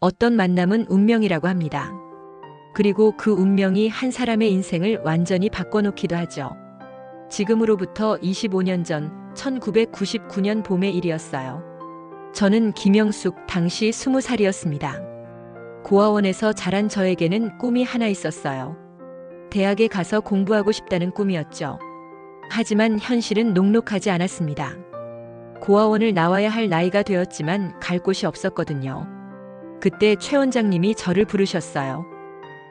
어떤 만남은 운명이라고 합니다. 그리고 그 운명이 한 사람의 인생을 완전히 바꿔놓기도 하죠. 지금으로부터 25년 전 1999년 봄의 일이었어요. 저는 김영숙, 당시 20살이었습니다. 고아원에서 자란 저에게는 꿈이 하나 있었어요. 대학에 가서 공부하고 싶다는 꿈이었죠. 하지만 현실은 녹록하지 않았습니다. 고아원을 나와야 할 나이가 되었지만 갈 곳이 없었거든요. 그때 최 원장님이 저를 부르셨어요.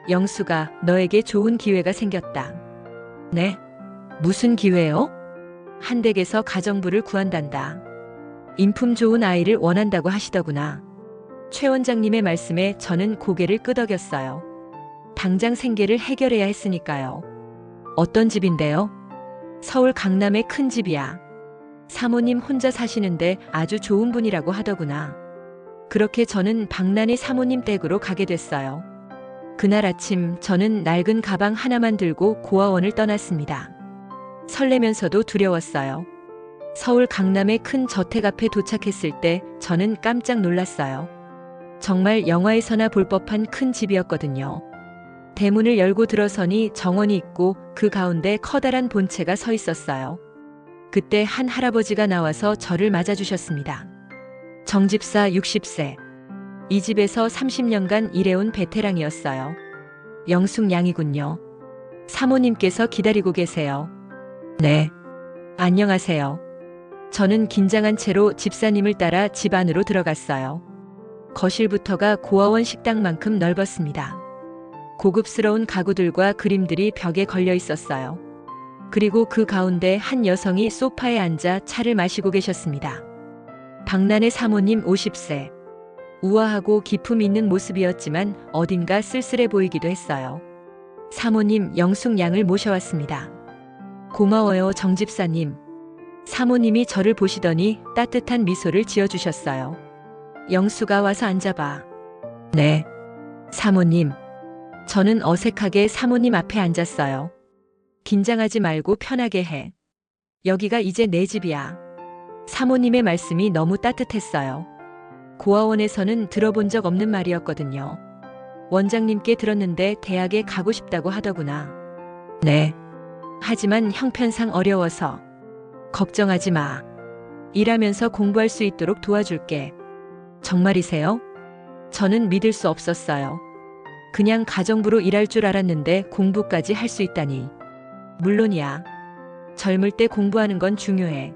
영수가, 너에게 좋은 기회가 생겼다. 네? 무슨 기회요? 한 댁에서 가정부를 구한단다. 인품 좋은 아이를 원한다고 하시더구나. 최 원장님의 말씀에 저는 고개를 끄덕였어요. 당장 생계를 해결해야 했으니까요. 어떤 집인데요? 서울 강남의 큰 집이야. 사모님 혼자 사시는데 아주 좋은 분이라고 하더구나. 그렇게 저는 방란이 사모님 댁으로 가게 됐어요. 그날 아침 저는 낡은 가방 하나만 들고 고아원을 떠났습니다. 설레면서도 두려웠어요. 서울 강남의 큰 저택 앞에 도착했을 때 저는 깜짝 놀랐어요. 정말 영화에서나 볼 법한 큰 집이었거든요. 대문을 열고 들어서니 정원이 있고 그 가운데 커다란 본체가 서 있었어요. 그때 한 할아버지가 나와서 저를 맞아주셨습니다. 정집사 60세. 이 집에서 30년간 일해온 베테랑이었어요. 영숙 양이군요. 사모님께서 기다리고 계세요. 네. 안녕하세요. 저는 긴장한 채로 집사님을 따라 집 안으로 들어갔어요. 거실부터가 고아원 식당만큼 넓었습니다. 고급스러운 가구들과 그림들이 벽에 걸려 있었어요. 그리고 그 가운데 한 여성이 소파에 앉아 차를 마시고 계셨습니다. 방란의 사모님 50세. 우아하고 기품 있는 모습이었지만 어딘가 쓸쓸해 보이기도 했어요. 사모님 영숙 양을 모셔왔습니다. 고마워요, 정집사님. 사모님이 저를 보시더니 따뜻한 미소를 지어주셨어요. 영수가 와서 앉아봐. 네. 사모님. 저는 어색하게 사모님 앞에 앉았어요. 긴장하지 말고 편하게 해. 여기가 이제 내 집이야. 사모님의 말씀이 너무 따뜻했어요. 고아원에서는 들어본 적 없는 말이었거든요. 원장님께 들었는데 대학에 가고 싶다고 하더구나. 네. 하지만 형편상 어려워서. 걱정하지 마. 일하면서 공부할 수 있도록 도와줄게. 정말이세요? 저는 믿을 수 없었어요. 그냥 가정부로 일할 줄 알았는데 공부까지 할 수 있다니. 물론이야. 젊을 때 공부하는 건 중요해.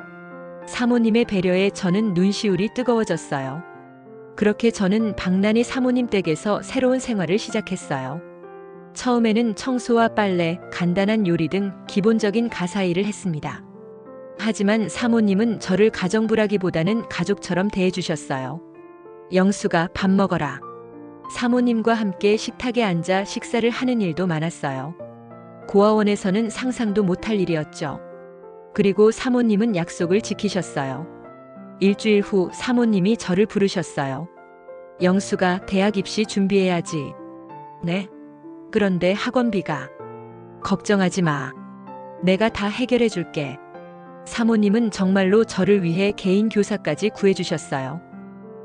사모님의 배려에 저는 눈시울이 뜨거워졌어요. 그렇게 저는 방란이 사모님 댁에서 새로운 생활을 시작했어요. 처음에는 청소와 빨래, 간단한 요리 등 기본적인 가사일을 했습니다. 하지만 사모님은 저를 가정부라기보다는 가족처럼 대해주셨어요. 영수가 밥 먹어라. 사모님과 함께 식탁에 앉아 식사를 하는 일도 많았어요. 고아원에서는 상상도 못할 일이었죠. 그리고 사모님은 약속을 지키셨어요. 일주일 후 사모님이 저를 부르셨어요. 영수가 대학 입시 준비해야지. 네. 그런데 학원비가. 걱정하지 마. 내가 다 해결해 줄게. 사모님은 정말로 저를 위해 개인 교사까지 구해주셨어요.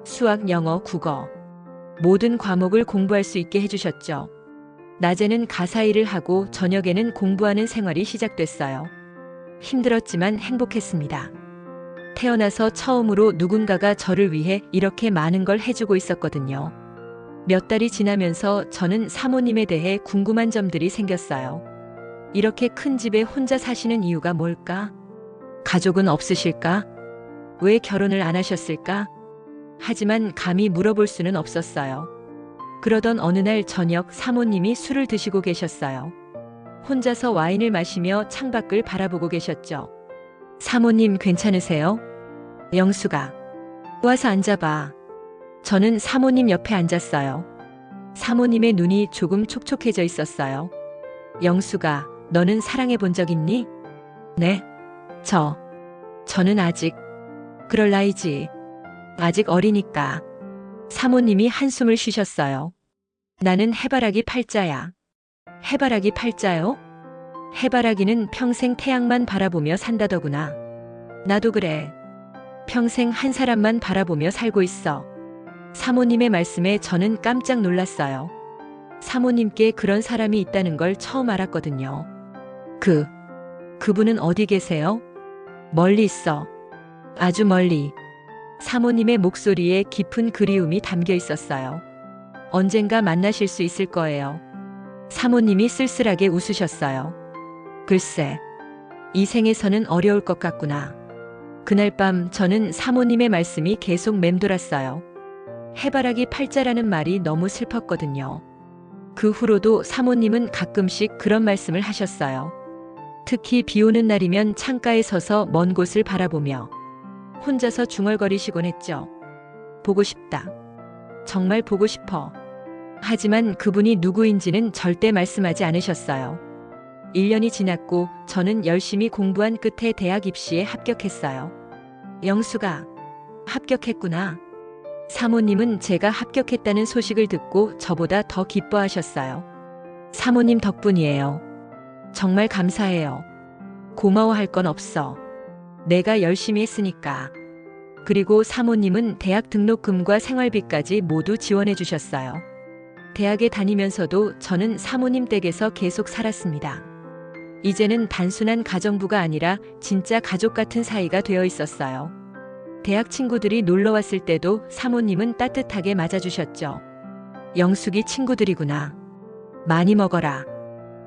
수학, 영어, 국어. 모든 과목을 공부할 수 있게 해주셨죠. 낮에는 가사일을 하고 저녁에는 공부하는 생활이 시작됐어요. 힘들었지만 행복했습니다. 태어나서 처음으로 누군가가 저를 위해 이렇게 많은 걸 해주고 있었거든요. 몇 달이 지나면서 저는 사모님에 대해 궁금한 점들이 생겼어요. 이렇게 큰 집에 혼자 사시는 이유가 뭘까? 가족은 없으실까? 왜 결혼을 안 하셨을까? 하지만 감히 물어볼 수는 없었어요. 그러던 어느 날 저녁 사모님이 술을 드시고 계셨어요. 혼자서 와인을 마시며 창밖을 바라보고 계셨죠. 사모님 괜찮으세요? 영수가. 와서 앉아봐. 저는 사모님 옆에 앉았어요. 사모님의 눈이 조금 촉촉해져 있었어요. 영수가, 너는 사랑해 본 적 있니? 네. 저는 아직. 그럴 나이지. 아직 어리니까. 사모님이 한숨을 쉬셨어요. 나는 해바라기 팔자야. 해바라기 팔자요? 해바라기는 평생 태양만 바라보며 산다더구나. 나도 그래. 평생 한 사람만 바라보며 살고 있어. 사모님의 말씀에 저는 깜짝 놀랐어요. 사모님께 그런 사람이 있다는 걸 처음 알았거든요. 그분은 어디 계세요? 멀리 있어. 아주 멀리. 사모님의 목소리에 깊은 그리움이 담겨 있었어요. 언젠가 만나실 수 있을 거예요. 사모님이 쓸쓸하게 웃으셨어요. 글쎄, 이 생에서는 어려울 것 같구나. 그날 밤 저는 사모님의 말씀이 계속 맴돌았어요. 해바라기 팔자라는 말이 너무 슬펐거든요. 그 후로도 사모님은 가끔씩 그런 말씀을 하셨어요. 특히 비 오는 날이면 창가에 서서 먼 곳을 바라보며 혼자서 중얼거리시곤 했죠. 보고 싶다. 정말 보고 싶어. 하지만 그분이 누구인지는 절대 말씀하지 않으셨어요. 1년이 지났고 저는 열심히 공부한 끝에 대학 입시에 합격했어요. 영수가 합격했구나. 사모님은 제가 합격했다는 소식을 듣고 저보다 더 기뻐하셨어요. 사모님 덕분이에요. 정말 감사해요. 고마워할 건 없어. 내가 열심히 했으니까. 그리고 사모님은 대학 등록금과 생활비까지 모두 지원해 주셨어요. 대학에 다니면서도 저는 사모님 댁에서 계속 살았습니다. 이제는 단순한 가정부가 아니라 진짜 가족 같은 사이가 되어 있었어요. 대학 친구들이 놀러 왔을 때도 사모님은 따뜻하게 맞아주셨죠. 영숙이 친구들이구나. 많이 먹어라.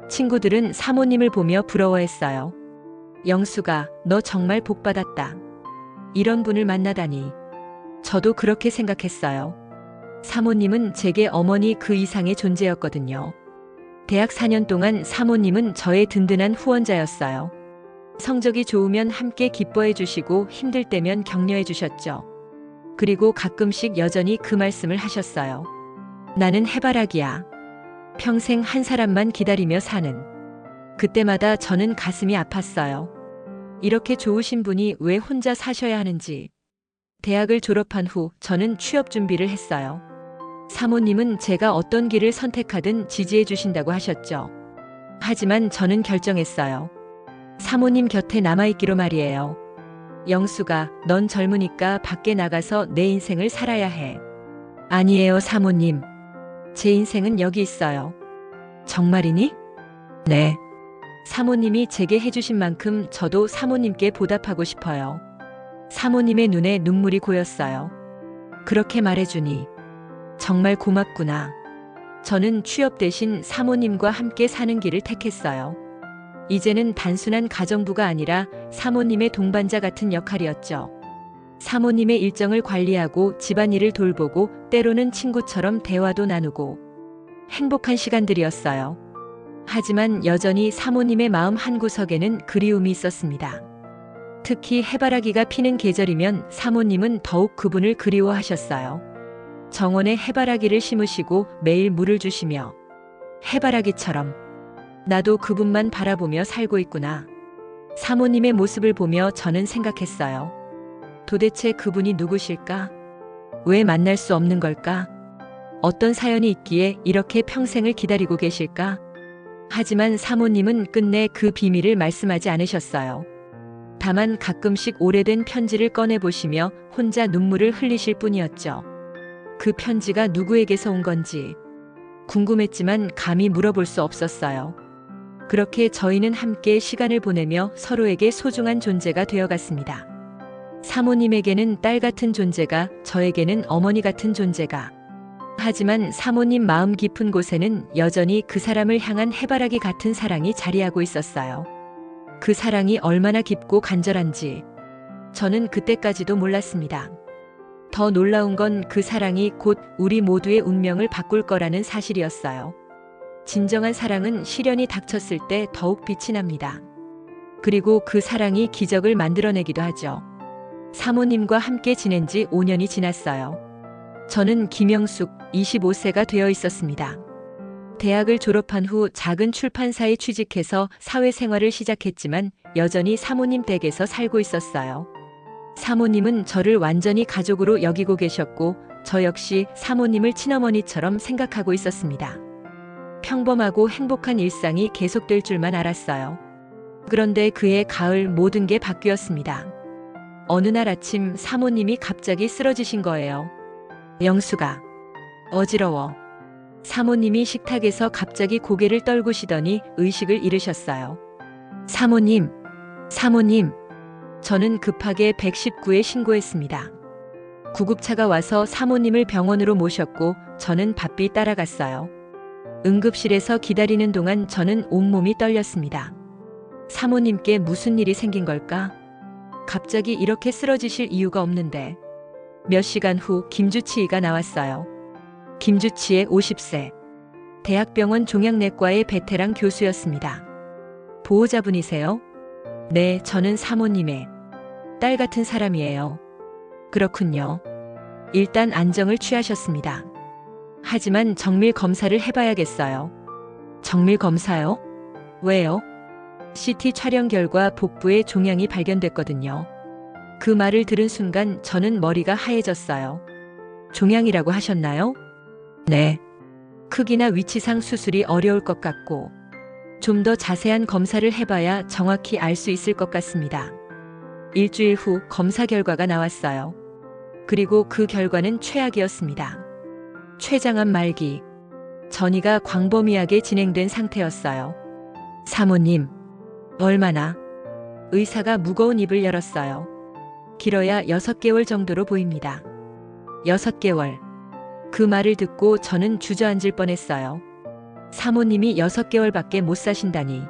친구들은 사모님을 보며 부러워했어요. 영수가 너 정말 복받았다. 이런 분을 만나다니. 저도 그렇게 생각했어요. 사모님은 제게 어머니 그 이상의 존재였거든요. 대학 4년 동안 사모님은 저의 든든한 후원자였어요. 성적이 좋으면 함께 기뻐해 주시고 힘들 때면 격려해 주셨죠. 그리고 가끔씩 여전히 그 말씀을 하셨어요. 나는 해바라기야. 평생 한 사람만 기다리며 사는. 그때마다 저는 가슴이 아팠어요. 이렇게 좋으신 분이 왜 혼자 사셔야 하는지. 대학을 졸업한 후 저는 취업 준비를 했어요. 사모님은 제가 어떤 길을 선택하든 지지해 주신다고 하셨죠. 하지만 저는 결정했어요. 사모님 곁에 남아있기로 말이에요. 영수가 넌 젊으니까 밖에 나가서 내 인생을 살아야 해. 아니에요, 사모님. 제 인생은 여기 있어요. 정말이니? 네. 사모님이 제게 해주신 만큼 저도 사모님께 보답하고 싶어요. 사모님의 눈에 눈물이 고였어요. 그렇게 말해주니 정말 고맙구나. 저는 취업 대신 사모님과 함께 사는 길을 택했어요. 이제는 단순한 가정부가 아니라 사모님의 동반자 같은 역할이었죠. 사모님의 일정을 관리하고 집안일을 돌보고 때로는 친구처럼 대화도 나누고 행복한 시간들이었어요. 하지만 여전히 사모님의 마음 한구석에는 그리움이 있었습니다. 특히 해바라기가 피는 계절이면 사모님은 더욱 그분을 그리워하셨어요. 정원에 해바라기를 심으시고 매일 물을 주시며 해바라기처럼 나도 그분만 바라보며 살고 있구나. 사모님의 모습을 보며 저는 생각했어요. 도대체 그분이 누구실까? 왜 만날 수 없는 걸까? 어떤 사연이 있기에 이렇게 평생을 기다리고 계실까? 하지만 사모님은 끝내 그 비밀을 말씀하지 않으셨어요. 다만 가끔씩 오래된 편지를 꺼내보시며 혼자 눈물을 흘리실 뿐이었죠. 그 편지가 누구에게서 온 건지 궁금했지만 감히 물어볼 수 없었어요. 그렇게 저희는 함께 시간을 보내며 서로에게 소중한 존재가 되어갔습니다. 사모님에게는 딸 같은 존재가, 저에게는 어머니 같은 존재가. 하지만 사모님 마음 깊은 곳에는 여전히 그 사람을 향한 해바라기 같은 사랑이 자리하고 있었어요. 그 사랑이 얼마나 깊고 간절한지 저는 그때까지도 몰랐습니다. 더 놀라운 건 그 사랑이 곧 우리 모두의 운명을 바꿀 거라는 사실이었어요. 진정한 사랑은 시련이 닥쳤을 때 더욱 빛이 납니다. 그리고 그 사랑이 기적을 만들어내기도 하죠. 사모님과 함께 지낸 지 5년이 지났어요. 저는 김영숙 25세가 되어 있었습니다. 대학을 졸업한 후 작은 출판사에 취직해서 사회생활을 시작했지만 여전히 사모님 댁에서 살고 있었어요. 사모님은 저를 완전히 가족으로 여기고 계셨고 저 역시 사모님을 친어머니처럼 생각하고 있었습니다. 평범하고 행복한 일상이 계속될 줄만 알았어요. 그런데 그해 가을 모든 게 바뀌었습니다. 어느 날 아침 사모님이 갑자기 쓰러지신 거예요. 영수가 어지러워. 사모님이 식탁에서 갑자기 고개를 떨구시더니 의식을 잃으셨어요. 사모님, 사모님. 저는 급하게 119에 신고했습니다. 구급차가 와서 사모님을 병원으로 모셨고 저는 바삐 따라갔어요. 응급실에서 기다리는 동안 저는 온몸이 떨렸습니다. 사모님께 무슨 일이 생긴 걸까? 갑자기 이렇게 쓰러지실 이유가 없는데. 몇 시간 후 김주치의가 나왔어요. 김주치의 50세. 대학병원 종양내과의 베테랑 교수였습니다. 보호자분이세요? 네, 저는 사모님의 딸 같은 사람이에요. 그렇군요. 일단 안정을 취하셨습니다. 하지만 정밀 검사를 해봐야겠어요. 정밀 검사요? 왜요? CT 촬영 결과 복부에 종양이 발견됐거든요. 그 말을 들은 순간 저는 머리가 하얘졌어요. 종양이라고 하셨나요? 네. 크기나 위치상 수술이 어려울 것 같고 좀 더 자세한 검사를 해봐야 정확히 알 수 있을 것 같습니다. 일주일 후 검사 결과가 나왔어요. 그리고 그 결과는 최악이었습니다. 췌장암 말기. 전이가 광범위하게 진행된 상태였어요. 사모님, 얼마나? 의사가 무거운 입을 열었어요. 길어야 6개월 정도로 보입니다. 6개월. 그 말을 듣고 저는 주저앉을 뻔했어요. 사모님이 6개월밖에 못 사신다니.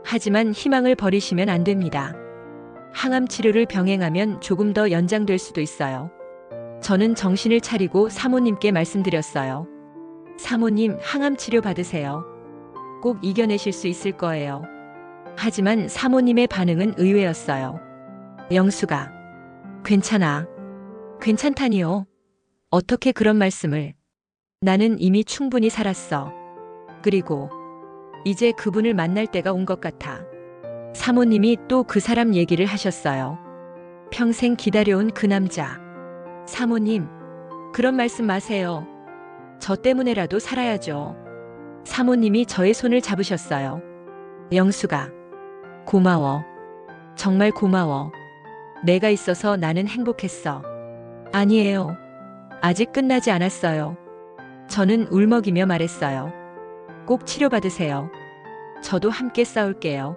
하지만 희망을 버리시면 안 됩니다. 항암 치료를 병행하면 조금 더 연장될 수도 있어요. 저는 정신을 차리고 사모님께 말씀드렸어요. 사모님, 항암 치료 받으세요. 꼭 이겨내실 수 있을 거예요. 하지만 사모님의 반응은 의외였어요. 영수가, 괜찮아. 괜찮다니요. 어떻게 그런 말씀을. 나는 이미 충분히 살았어. 그리고 이제 그분을 만날 때가 온 것 같아. 사모님이 또 그 사람 얘기를 하셨어요. 평생 기다려온 그 남자. 사모님, 그런 말씀 마세요. 저 때문에라도 살아야죠. 사모님이 저의 손을 잡으셨어요. 영수가, 고마워. 정말 고마워. 내가 있어서 나는 행복했어. 아니에요. 아직 끝나지 않았어요. 저는 울먹이며 말했어요. 꼭 치료받으세요. 저도 함께 싸울게요.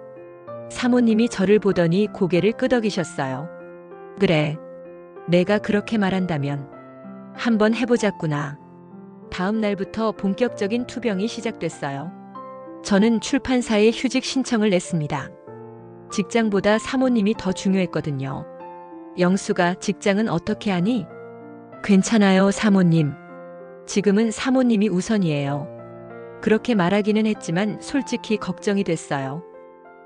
사모님이 저를 보더니 고개를 끄덕이셨어요. 그래. 내가 그렇게 말한다면 한번 해보자꾸나. 다음 날부터 본격적인 투병이 시작됐어요. 저는 출판사에 휴직 신청을 냈습니다. 직장보다 사모님이 더 중요했거든요. 영수가, 직장은 어떻게 하니? 괜찮아요, 사모님. 지금은 사모님이 우선이에요. 그렇게 말하기는 했지만 솔직히 걱정이 됐어요.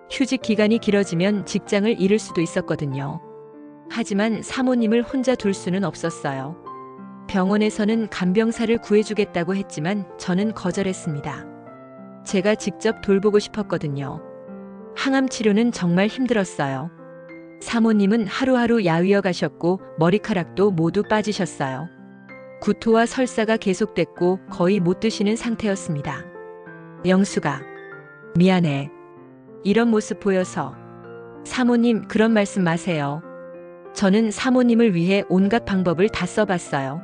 휴직 기간이 길어지면 직장을 잃을 수도 있었거든요. 하지만 사모님을 혼자 둘 수는 없었어요. 병원에서는 간병사를 구해주겠다고 했지만 저는 거절했습니다. 제가 직접 돌보고 싶었거든요. 항암 치료는 정말 힘들었어요. 사모님은 하루하루 야위어 가셨고 머리카락도 모두 빠지셨어요. 구토와 설사가 계속됐고 거의 못 드시는 상태였습니다. 영수가, 미안해. 이런 모습 보여서. 사모님, 그런 말씀 마세요. 저는 사모님을 위해 온갖 방법을 다 써봤어요.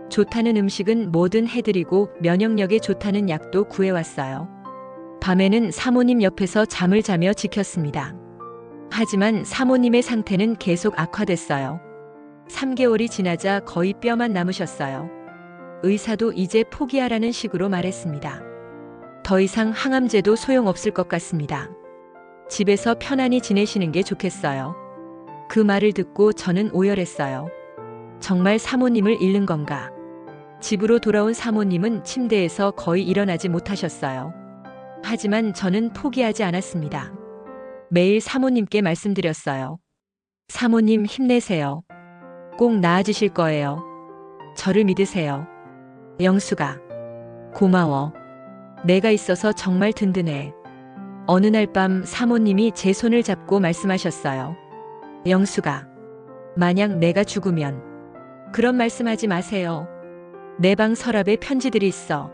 좋다는 음식은 뭐든 해드리고 면역력에 좋다는 약도 구해왔어요. 밤에는 사모님 옆에서 잠을 자며 지켰습니다. 하지만 사모님의 상태는 계속 악화됐어요. 3개월이 지나자 거의 뼈만 남으셨어요. 의사도 이제 포기하라는 식으로 말했습니다. 더 이상 항암제도 소용없을 것 같습니다. 집에서 편안히 지내시는 게 좋겠어요. 그 말을 듣고 저는 오열했어요. 정말 사모님을 잃는 건가? 집으로 돌아온 사모님은 침대에서 거의 일어나지 못하셨어요. 하지만 저는 포기하지 않았습니다. 매일 사모님께 말씀드렸어요. 사모님, 힘내세요. 꼭 나아지실 거예요. 저를 믿으세요. 영수가, 고마워. 내가 있어서 정말 든든해. 어느 날 밤 사모님이 제 손을 잡고 말씀하셨어요. 영수가, 만약 내가 죽으면. 그런 말씀하지 마세요. 내 방 서랍에 편지들이 있어.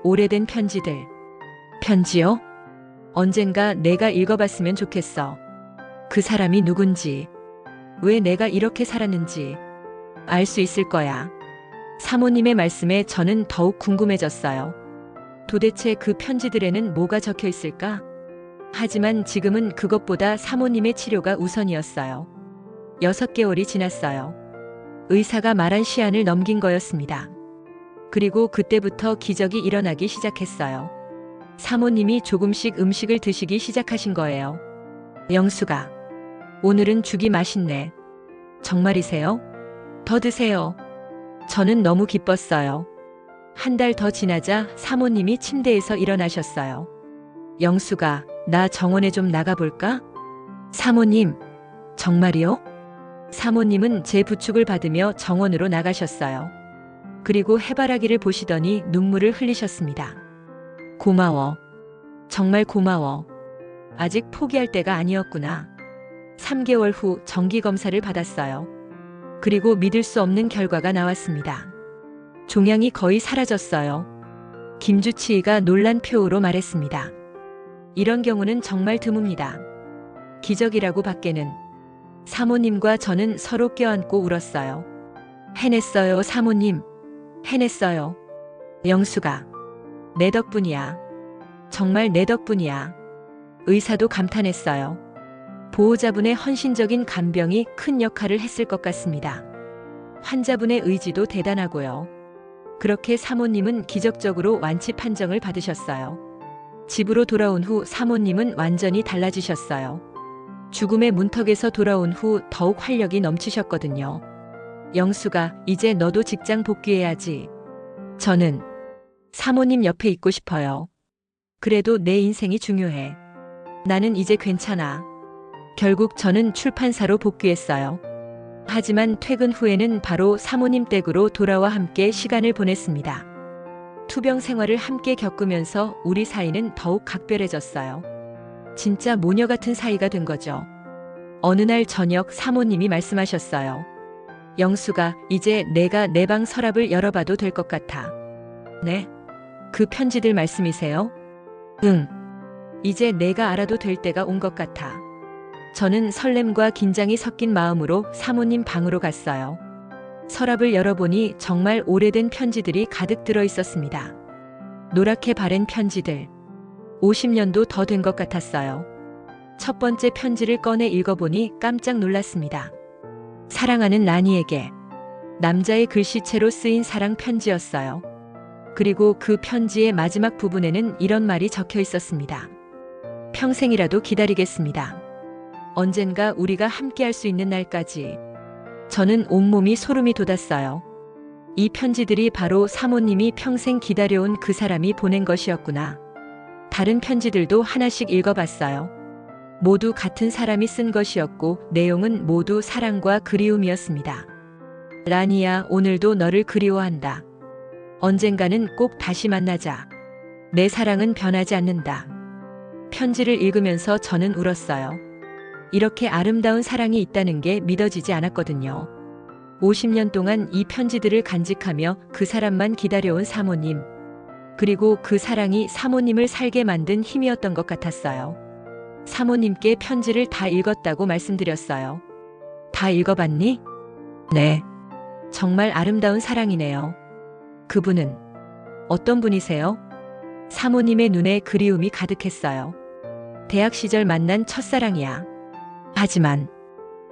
오래된 편지들. 편지요? 언젠가 내가 읽어봤으면 좋겠어. 그 사람이 누군지, 왜 내가 이렇게 살았는지 알 수 있을 거야. 사모님의 말씀에 저는 더욱 궁금해졌어요. 도대체 그 편지들에는 뭐가 적혀 있을까? 하지만 지금은 그것보다 사모님의 치료가 우선이었어요. 6개월이 지났어요. 의사가 말한 시한을 넘긴 거였습니다. 그리고 그때부터 기적이 일어나기 시작했어요. 사모님이 조금씩 음식을 드시기 시작하신 거예요. 영수가, 오늘은 죽이 맛있네. 정말이세요? 더 드세요. 저는 너무 기뻤어요. 한 달 더 지나자 사모님이 침대에서 일어나셨어요. 영수가, 나 정원에 좀 나가볼까? 사모님, 정말이요? 사모님은 제 부축을 받으며 정원으로 나가셨어요. 그리고 해바라기를 보시더니 눈물을 흘리셨습니다. 고마워. 정말 고마워. 아직 포기할 때가 아니었구나. 3개월 후 정기검사를 받았어요. 그리고 믿을 수 없는 결과가 나왔습니다. 종양이 거의 사라졌어요. 김주치의가 놀란 표호로 말했습니다. 이런 경우는 정말 드뭅니다. 기적이라고 밖에는. 사모님과 저는 서로 껴안고 울었어요. 해냈어요, 사모님. 해냈어요. 영수가, 내 덕분이야. 정말 내 덕분이야. 의사도 감탄했어요. 보호자분의 헌신적인 간병이 큰 역할을 했을 것 같습니다. 환자분의 의지도 대단하고요. 그렇게 사모님은 기적적으로 완치 판정을 받으셨어요. 집으로 돌아온 후 사모님은 완전히 달라지셨어요. 죽음의 문턱에서 돌아온 후 더욱 활력이 넘치셨거든요. 영수가, 이제 너도 직장 복귀해야지. 저는 사모님 옆에 있고 싶어요. 그래도 내 인생이 중요해. 나는 이제 괜찮아. 결국 저는 출판사로 복귀했어요. 하지만 퇴근 후에는 바로 사모님 댁으로 돌아와 함께 시간을 보냈습니다. 투병 생활을 함께 겪으면서 우리 사이는 더욱 각별해졌어요. 진짜 모녀 같은 사이가 된 거죠. 어느 날 저녁 사모님이 말씀하셨어요. 영수가, 이제 내가 내 방 서랍을 열어봐도 될 것 같아. 네? 그 편지들 말씀이세요? 응. 이제 내가 알아도 될 때가 온 것 같아. 저는 설렘과 긴장이 섞인 마음으로 사모님 방으로 갔어요. 서랍을 열어보니 정말 오래된 편지들이 가득 들어 있었습니다. 노랗게 바랜 편지들. 50년도 더 된 것 같았어요. 첫 번째 편지를 꺼내 읽어보니 깜짝 놀랐습니다. 사랑하는 라니에게. 남자의 글씨체로 쓰인 사랑 편지였어요. 그리고 그 편지의 마지막 부분에는 이런 말이 적혀 있었습니다. 평생이라도 기다리겠습니다. 언젠가 우리가 함께할 수 있는 날까지. 저는 온몸이 소름이 돋았어요. 이 편지들이 바로 사모님이 평생 기다려온 그 사람이 보낸 것이었구나. 다른 편지들도 하나씩 읽어봤어요. 모두 같은 사람이 쓴 것이었고 내용은 모두 사랑과 그리움이었습니다. 라니야, 오늘도 너를 그리워한다. 언젠가는 꼭 다시 만나자. 내 사랑은 변하지 않는다. 편지를 읽으면서 저는 울었어요. 이렇게 아름다운 사랑이 있다는 게 믿어지지 않았거든요. 50년 동안 이 편지들을 간직하며 그 사람만 기다려온 사모님. 그리고 그 사랑이 사모님을 살게 만든 힘이었던 것 같았어요. 사모님께 편지를 다 읽었다고 말씀드렸어요. 다 읽어봤니? 네. 정말 아름다운 사랑이네요. 그분은 어떤 분이세요? 사모님의 눈에 그리움이 가득했어요. 대학 시절 만난 첫사랑이야. 하지만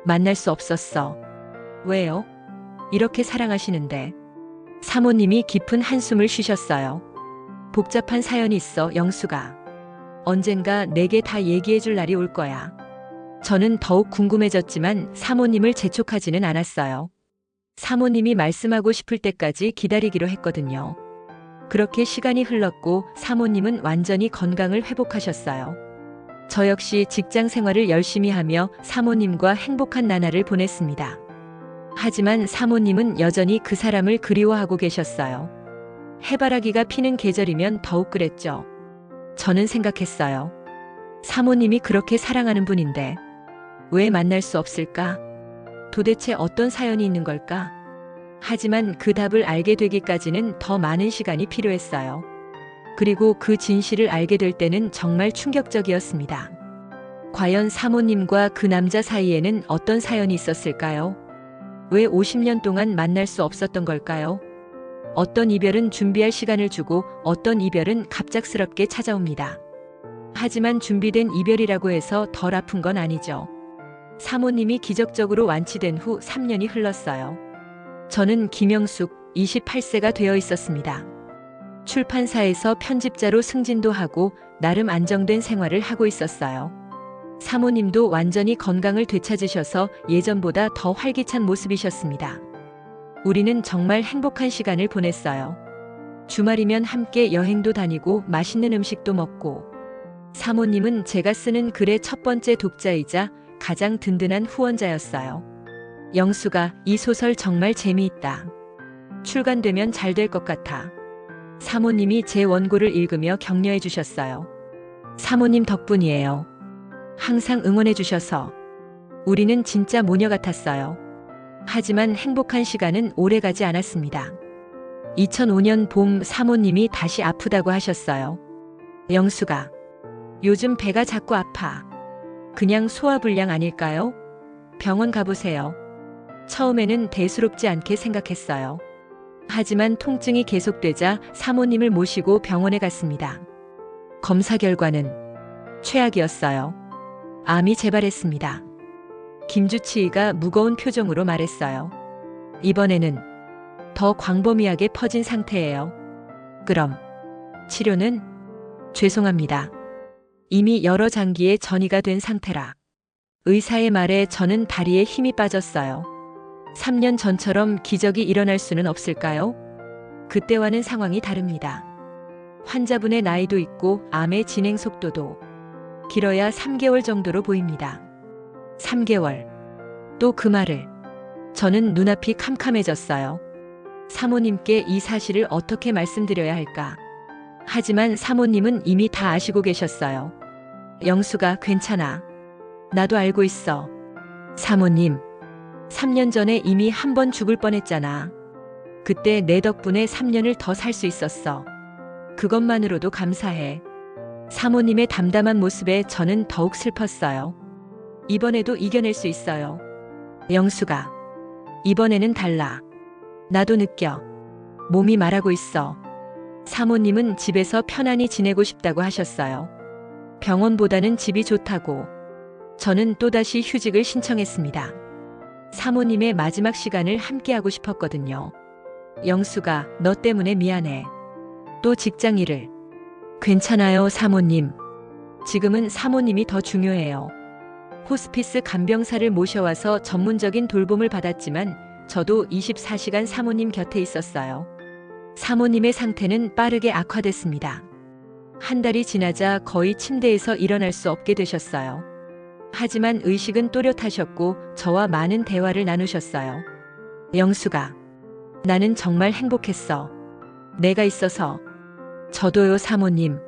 만날 수 없었어. 왜요? 이렇게 사랑하시는데. 사모님이 깊은 한숨을 쉬셨어요. 복잡한 사연이 있어, 영수가. 언젠가 내게 다 얘기해 줄 날이 올 거야. 저는 더욱 궁금해졌지만 사모님을 재촉하지는 않았어요. 사모님이 말씀하고 싶을 때까지 기다리기로 했거든요. 그렇게 시간이 흘렀고 사모님은 완전히 건강을 회복하셨어요. 저 역시 직장 생활을 열심히 하며 사모님과 행복한 나날을 보냈습니다. 하지만 사모님은 여전히 그 사람을 그리워하고 계셨어요. 해바라기가 피는 계절이면 더욱 그랬죠. 저는 생각했어요. 사모님이 그렇게 사랑하는 분인데 왜 만날 수 없을까? 도대체 어떤 사연이 있는 걸까? 하지만 그 답을 알게 되기까지는 더 많은 시간이 필요했어요. 그리고 그 진실을 알게 될 때는 정말 충격적이었습니다. 과연 사모님과 그 남자 사이에는 어떤 사연이 있었을까요? 왜 50년 동안 만날 수 없었던 걸까요? 어떤 이별은 준비할 시간을 주고 어떤 이별은 갑작스럽게 찾아옵니다. 하지만 준비된 이별이라고 해서 덜 아픈 건 아니죠. 사모님이 기적적으로 완치된 후 3년이 흘렀어요. 저는 김영숙 28세가 되어 있었습니다. 출판사에서 편집자로 승진도 하고 나름 안정된 생활을 하고 있었어요. 사모님도 완전히 건강을 되찾으셔서 예전보다 더 활기찬 모습이셨습니다. 우리는 정말 행복한 시간을 보냈어요. 주말이면 함께 여행도 다니고 맛있는 음식도 먹고, 사모님은 제가 쓰는 글의 첫 번째 독자이자 가장 든든한 후원자였어요. 영수가 이 소설 정말 재미있다. 출간되면 잘 될 것 같아. 사모님이 제 원고를 읽으며 격려해 주셨어요. 사모님 덕분이에요. 항상 응원해 주셔서 우리는 진짜 모녀 같았어요. 하지만 행복한 시간은 오래 가지 않았습니다. 2005년 봄 사모님이 다시 아프다고 하셨어요. 영수가 요즘 배가 자꾸 아파. 그냥 소화불량 아닐까요? 병원 가보세요. 처음에는 대수롭지 않게 생각했어요. 하지만 통증이 계속되자 사모님을 모시고 병원에 갔습니다. 검사 결과는 최악이었어요. 암이 재발했습니다. 김주치의가 무거운 표정으로 말했어요. 이번에는 더 광범위하게 퍼진 상태예요. 그럼 치료는? 죄송합니다. 이미 여러 장기에 전이가 된 상태라. 의사의 말에 저는 다리에 힘이 빠졌어요. 3년 전처럼 기적이 일어날 수는 없을까요? 그때와는 상황이 다릅니다. 환자분의 나이도 있고 암의 진행 속도도 길어야 3개월 정도로 보입니다. 3개월. 또 그 말을. 저는 눈앞이 캄캄해졌어요. 사모님께 이 사실을 어떻게 말씀드려야 할까? 하지만 사모님은 이미 다 아시고 계셨어요. 영수가 괜찮아. 나도 알고 있어. 사모님, 3년 전에 이미 한 번 죽을 뻔했잖아. 그때 내 덕분에 3년을 더 살 수 있었어. 그것만으로도 감사해. 사모님의 담담한 모습에 저는 더욱 슬펐어요. 이번에도 이겨낼 수 있어요. 영수가 이번에는 달라. 나도 느껴. 몸이 말하고 있어. 사모님은 집에서 편안히 지내고 싶다고 하셨어요. 병원보다는 집이 좋다고. 저는 또다시 휴직을 신청했습니다. 사모님의 마지막 시간을 함께하고 싶었거든요. 영수가 너 때문에 미안해. 또 직장 일을. 괜찮아요, 사모님. 지금은 사모님이 더 중요해요. 호스피스 간병사를 모셔와서 전문적인 돌봄을 받았지만 저도 24시간 사모님 곁에 있었어요. 사모님의 상태는 빠르게 악화됐습니다. 한 달이 지나자 거의 침대에서 일어날 수 없게 되셨어요. 하지만 의식은 또렷하셨고 저와 많은 대화를 나누셨어요. 영수가 나는 정말 행복했어. 내가 있어서. 저도요, 사모님.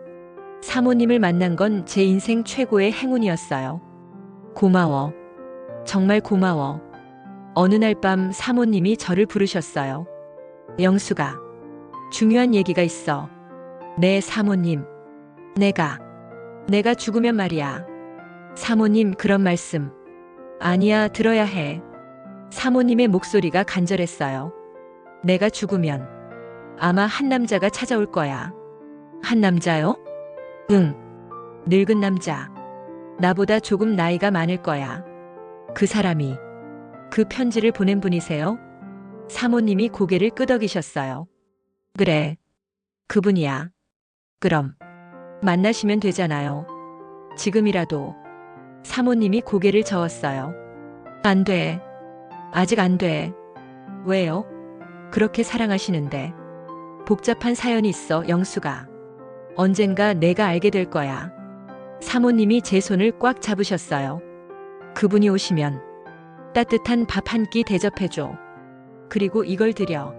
사모님을 만난 건 제 인생 최고의 행운이었어요. 고마워. 정말 고마워. 어느 날 밤 사모님이 저를 부르셨어요. 영수가 중요한 얘기가 있어. 네, 사모님. 내가 죽으면 말이야. 사모님, 그런 말씀. 아니야, 들어야 해. 사모님의 목소리가 간절했어요. 내가 죽으면 아마 한 남자가 찾아올 거야. 한 남자요? 응. 늙은 남자. 나보다 조금 나이가 많을 거야. 그 사람이 그 편지를 보낸 분이세요? 사모님이 고개를 끄덕이셨어요. 그래. 그분이야. 그럼 만나시면 되잖아요. 지금이라도. 사모님이 고개를 저었어요. 안 돼. 아직 안 돼. 왜요? 그렇게 사랑하시는데. 복잡한 사연이 있어, 영수가. 언젠가 내가 알게 될 거야. 사모님이 제 손을 꽉 잡으셨어요. 그분이 오시면 따뜻한 밥 한 끼 대접해줘. 그리고 이걸 드려.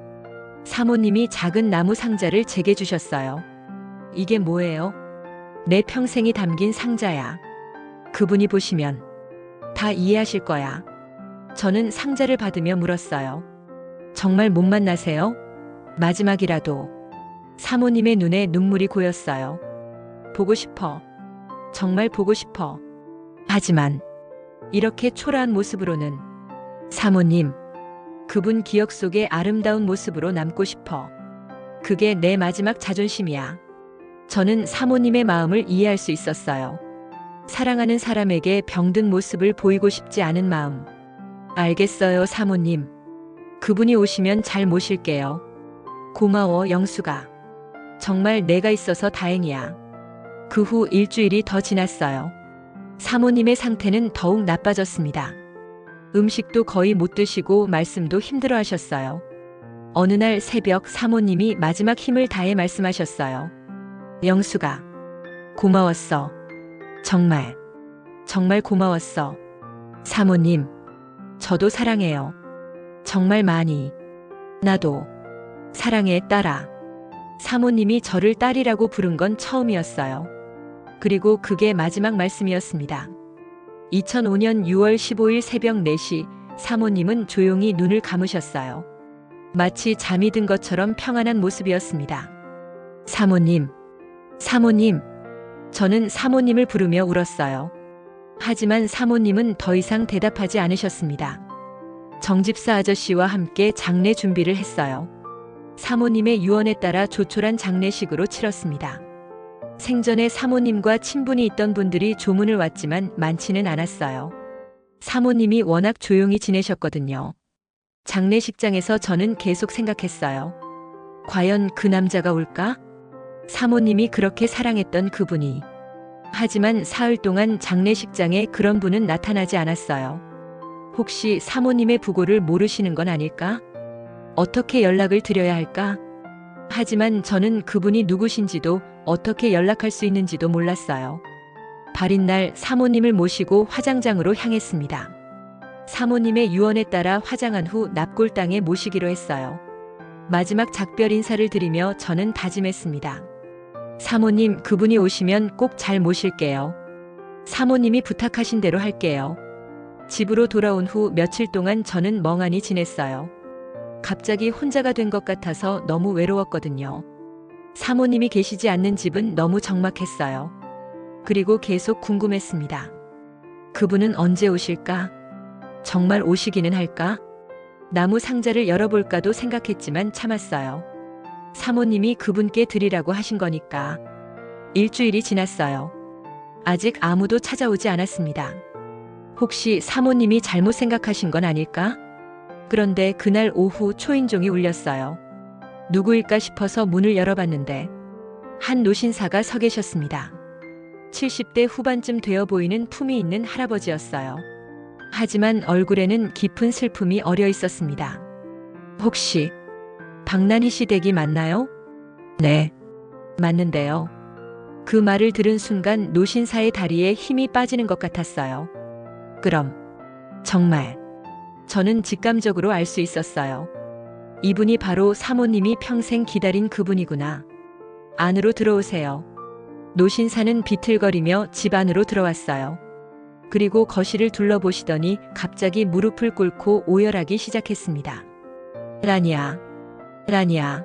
사모님이 작은 나무 상자를 제게 주셨어요. 이게 뭐예요? 내 평생이 담긴 상자야. 그분이 보시면 다 이해하실 거야. 저는 상자를 받으며 물었어요. 정말 못 만나세요? 마지막이라도. 사모님의 눈에 눈물이 고였어요. 보고 싶어. 정말 보고 싶어. 하지만 이렇게 초라한 모습으로는. 사모님, 그분 기억 속의 아름다운 모습으로 남고 싶어. 그게 내 마지막 자존심이야. 저는 사모님의 마음을 이해할 수 있었어요. 사랑하는 사람에게 병든 모습을 보이고 싶지 않은 마음. 알겠어요, 사모님. 그분이 오시면 잘 모실게요. 고마워, 영수가. 정말 내가 있어서 다행이야. 그 후 일주일이 더 지났어요. 사모님의 상태는 더욱 나빠졌습니다. 음식도 거의 못 드시고 말씀도 힘들어 하셨어요. 어느 날 새벽 사모님이 마지막 힘을 다해 말씀하셨어요. 영수가. 고마웠어. 정말. 정말 고마웠어. 사모님. 저도 사랑해요. 정말 많이. 나도. 사랑해, 딸아. 사모님이 저를 딸이라고 부른 건 처음이었어요. 그리고 그게 마지막 말씀이었습니다. 2005년 6월 15일 새벽 4시 사모님은 조용히 눈을 감으셨어요. 마치 잠이 든 것처럼 평안한 모습이었습니다. 사모님, 사모님. 저는 사모님을 부르며 울었어요. 하지만 사모님은 더 이상 대답하지 않으셨습니다. 정집사 아저씨와 함께 장례 준비를 했어요. 사모님의 유언에 따라 조촐한 장례식으로 치렀습니다. 생전에 사모님과 친분이 있던 분들이 조문을 왔지만 많지는 않았어요. 사모님이 워낙 조용히 지내셨거든요. 장례식장에서 저는 계속 생각했어요. 과연 그 남자가 올까? 사모님이 그렇게 사랑했던 그분이. 하지만 사흘 동안 장례식장에 그런 분은 나타나지 않았어요. 혹시 사모님의 부고를 모르시는 건 아닐까? 어떻게 연락을 드려야 할까? 하지만 저는 그분이 누구신지도 어떻게 연락할 수 있는지도 몰랐어요. 발인 날 사모님을 모시고 화장장으로 향했습니다. 사모님의 유언에 따라 화장한 후 납골당에 모시기로 했어요. 마지막 작별 인사를 드리며 저는 다짐했습니다. 사모님, 그분이 오시면 꼭 잘 모실게요. 사모님이 부탁하신 대로 할게요. 집으로 돌아온 후 며칠 동안 저는 멍하니 지냈어요. 갑자기 혼자가 된 것 같아서 너무 외로웠거든요. 사모님이 계시지 않는 집은 너무 적막했어요. 그리고 계속 궁금했습니다. 그분은 언제 오실까? 정말 오시기는 할까? 나무 상자를 열어볼까도 생각했지만 참았어요. 사모님이 그분께 드리라고 하신 거니까. 일주일이 지났어요. 아직 아무도 찾아오지 않았습니다. 혹시 사모님이 잘못 생각하신 건 아닐까? 그런데 그날 오후 초인종이 울렸어요. 누구일까 싶어서 문을 열어봤는데 한 노신사가 서 계셨습니다. 70대 후반쯤 되어 보이는 품이 있는 할아버지였어요. 하지만 얼굴에는 깊은 슬픔이 어려 있었습니다. 혹시 박난희 씨 댁이 맞나요? 네, 맞는데요. 그 말을 들은 순간 노신사의 다리에 힘이 빠지는 것 같았어요. 그럼 정말 저는 직감적으로 알 수 있었어요. 이분이 바로 사모님이 평생 기다린 그분이구나. 안으로 들어오세요. 노신사는 비틀거리며 집 안으로 들어왔어요. 그리고 거실을 둘러보시더니 갑자기 무릎을 꿇고 오열하기 시작했습니다. 라니야, 라니야.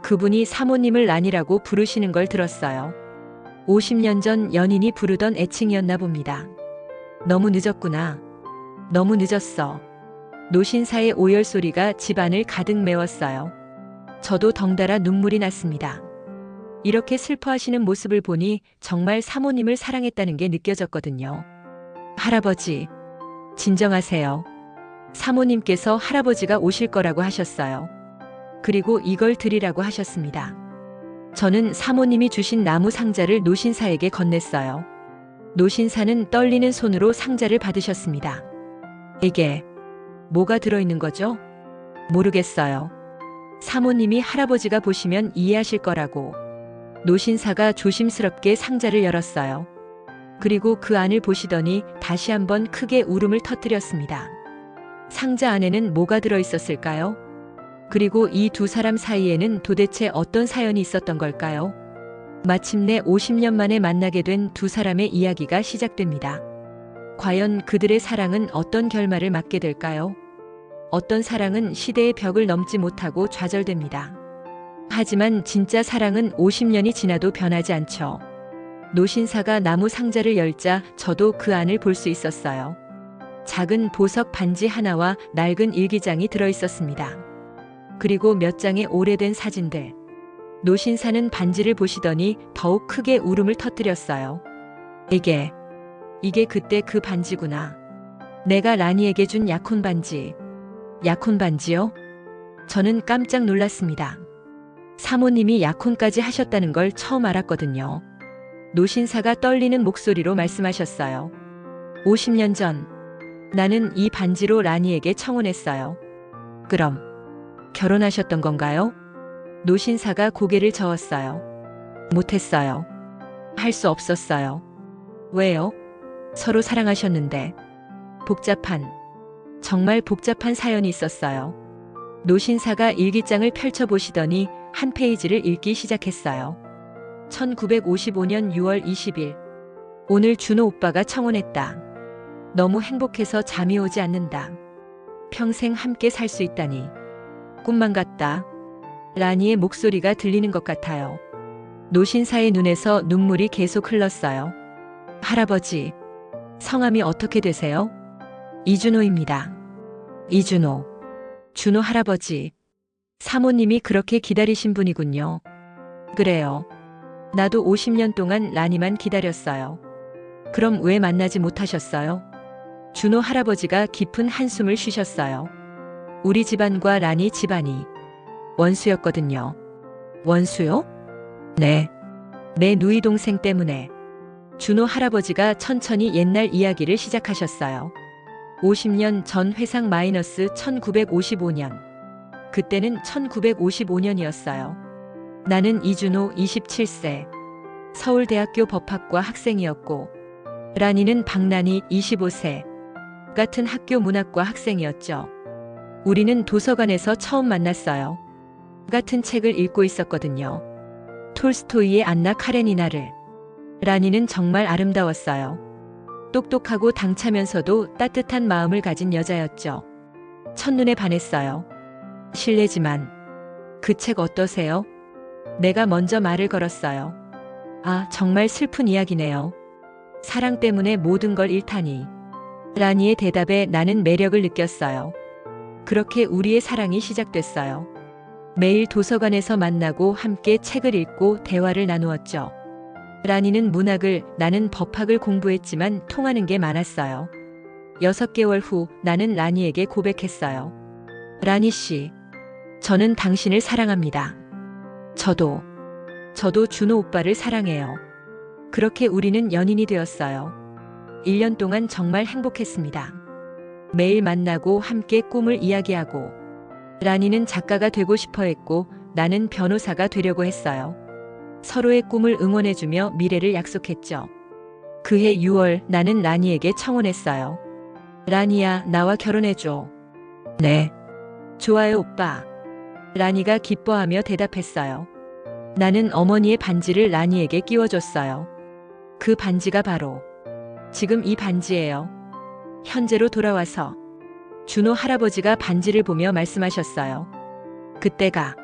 그분이 사모님을 라니라고 부르시는 걸 들었어요. 50년 전 연인이 부르던 애칭이었나 봅니다. 너무 늦었구나. 너무 늦었어. 노신사의 오열 소리가 집안을 가득 메웠어요. 저도 덩달아 눈물이 났습니다. 이렇게 슬퍼하시는 모습을 보니 정말 사모님을 사랑했다는 게 느껴졌거든요. 할아버지, 진정하세요. 사모님께서 할아버지가 오실 거라고 하셨어요. 그리고 이걸 드리라고 하셨습니다. 저는 사모님이 주신 나무 상자를 노신사에게 건넸어요. 노신사는 떨리는 손으로 상자를 받으셨습니다. 이게 뭐가 들어있는 거죠? 모르겠어요. 사모님이 할아버지가 보시면 이해하실 거라고. 노신사가 조심스럽게 상자를 열었어요. 그리고 그 안을 보시더니 다시 한번 크게 울음을 터뜨렸습니다. 상자 안에는 뭐가 들어있었을까요? 그리고 이 두 사람 사이에는 도대체 어떤 사연이 있었던 걸까요? 마침내 50년 만에 만나게 된 두 사람의 이야기가 시작됩니다. 과연 그들의 사랑은 어떤 결말을 맞게 될까요? 어떤 사랑은 시대의 벽을 넘지 못하고 좌절됩니다. 하지만 진짜 사랑은 50년이 지나도 변하지 않죠. 노신사가 나무 상자를 열자 저도 그 안을 볼 수 있었어요. 작은 보석 반지 하나와 낡은 일기장이 들어 있었습니다. 그리고 몇 장의 오래된 사진들. 노신사는 반지를 보시더니 더욱 크게 울음을 터뜨렸어요. 이게 그때 그 반지구나. 내가 라니에게 준 약혼 반지. 약혼 반지요? 저는 깜짝 놀랐습니다. 사모님이 약혼까지 하셨다는 걸 처음 알았거든요. 노신사가 떨리는 목소리로 말씀하셨어요. 50년 전, 나는 이 반지로 라니에게 청혼했어요. 그럼, 결혼하셨던 건가요? 노신사가 고개를 저었어요. 못했어요. 할 수 없었어요. 왜요? 서로 사랑하셨는데. 정말 복잡한 사연이 있었어요. 노신사가 일기장을 펼쳐보시더니 한 페이지를 읽기 시작했어요. 1955년 6월 20일. 오늘 준호 오빠가 청혼했다. 너무 행복해서 잠이 오지 않는다. 평생 함께 살 수 있다니. 꿈만 같다. 라니의 목소리가 들리는 것 같아요. 노신사의 눈에서 눈물이 계속 흘렀어요. 할아버지, 성함이 어떻게 되세요? 이준호입니다. 이준호. 준호 할아버지. 사모님이 그렇게 기다리신 분이군요. 그래요. 나도 50년 동안 라니만 기다렸어요. 그럼 왜 만나지 못하셨어요? 준호 할아버지가 깊은 한숨을 쉬셨어요. 우리 집안과 라니 집안이 원수였거든요. 원수요? 네. 내 누이 동생 때문에. 준호 할아버지가 천천히 옛날 이야기를 시작하셨어요. 50년 전 회상 마이너스 1955년. 그때는 1955년이었어요. 나는 이준호 27세. 서울대학교 법학과 학생이었고, 라니는 박란희 25세. 같은 학교 문학과 학생이었죠. 우리는 도서관에서 처음 만났어요. 같은 책을 읽고 있었거든요. 톨스토이의 안나 카레니나를. 라니는 정말 아름다웠어요. 똑똑하고 당차면서도 따뜻한 마음을 가진 여자였죠. 첫눈에 반했어요. 실례지만 그 책 어떠세요? 내가 먼저 말을 걸었어요. 아, 정말 슬픈 이야기네요. 사랑 때문에 모든 걸 잃다니. 라니의 대답에 나는 매력을 느꼈어요. 그렇게 우리의 사랑이 시작됐어요. 매일 도서관에서 만나고 함께 책을 읽고 대화를 나누었죠. 라니는 문학을, 나는 법학을 공부했지만 통하는 게 많았어요. 6개월 후 나는 라니에게 고백했어요. 라니 씨, 저는 당신을 사랑합니다. 저도 준호 오빠를 사랑해요. 그렇게 우리는 연인이 되었어요. 1년 동안 정말 행복했습니다. 매일 만나고 함께 꿈을 이야기하고, 라니는 작가가 되고 싶어 했고 나는 변호사가 되려고 했어요. 서로의 꿈을 응원해주며 미래를 약속했죠. 그해 6월 나는 라니에게 청혼했어요. 라니야, 나와 결혼해줘. 네. 좋아요, 오빠. 라니가 기뻐하며 대답했어요. 나는 어머니의 반지를 라니에게 끼워줬어요. 그 반지가 바로 지금 이 반지예요. 현재로 돌아와서 준호 할아버지가 반지를 보며 말씀하셨어요. 그때가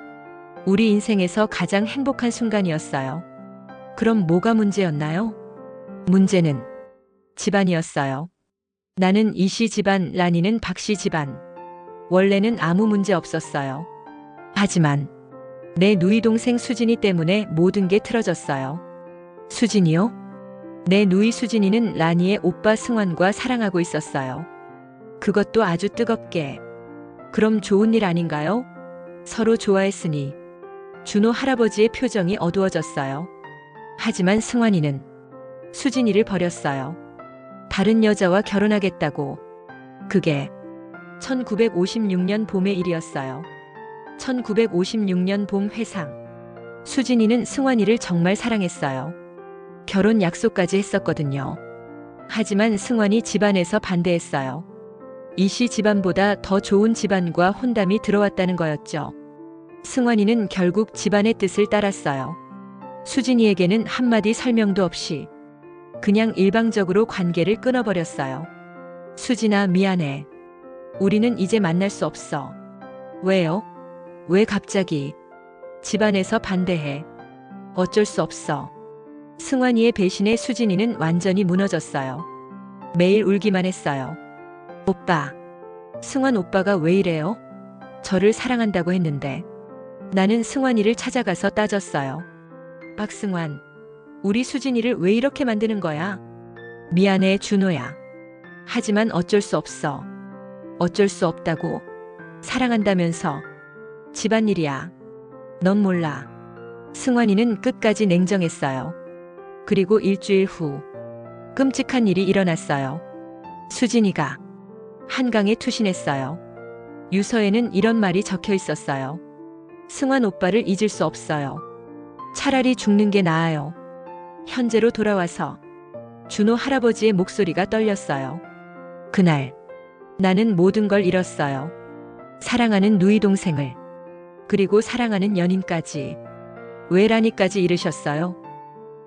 우리 인생에서 가장 행복한 순간이었어요. 그럼 뭐가 문제였나요? 문제는 집안이었어요. 나는 이씨 집안, 라니는 박씨 집안. 원래는 아무 문제 없었어요. 하지만 내 누이 동생 수진이 때문에 모든 게 틀어졌어요. 수진이요? 내 누이 수진이는 라니의 오빠 승환과 사랑하고 있었어요. 그것도 아주 뜨겁게. 그럼 좋은 일 아닌가요? 서로 좋아했으니. 준호 할아버지의 표정이 어두워졌어요. 하지만 승환이는 수진이를 버렸어요. 다른 여자와 결혼하겠다고. 그게 1956년 봄의 일이었어요. 1956년 봄 회상. 수진이는 승환이를 정말 사랑했어요. 결혼 약속까지 했었거든요. 하지만 승환이 집안에서 반대했어요. 이씨 집안보다 더 좋은 집안과 혼담이 들어왔다는 거였죠. 승환이는 결국 집안의 뜻을 따랐어요. 수진이에게는 한마디 설명도 없이 그냥 일방적으로 관계를 끊어버렸어요. 수진아, 미안해. 우리는 이제 만날 수 없어. 왜요? 왜 갑자기? 집안에서 반대해. 어쩔 수 없어. 승환이의 배신에 수진이는 완전히 무너졌어요. 매일 울기만 했어요. 오빠. 승환 오빠가 왜 이래요? 저를 사랑한다고 했는데. 나는 승환이를 찾아가서 따졌어요. 박승환, 우리 수진이를 왜 이렇게 만드는 거야? 미안해, 준호야. 하지만 어쩔 수 없어. 어쩔 수 없다고. 사랑한다면서. 집안일이야. 넌 몰라. 승환이는 끝까지 냉정했어요. 그리고 일주일 후 끔찍한 일이 일어났어요. 수진이가 한강에 투신했어요. 유서에는 이런 말이 적혀 있었어요. 승환 오빠를 잊을 수 없어요. 차라리 죽는 게 나아요. 현재로 돌아와서 준호 할아버지의 목소리가 떨렸어요. 그날 나는 모든 걸 잃었어요. 사랑하는 누이 동생을, 그리고 사랑하는 연인까지. 왜 라니까지 잃으셨어요?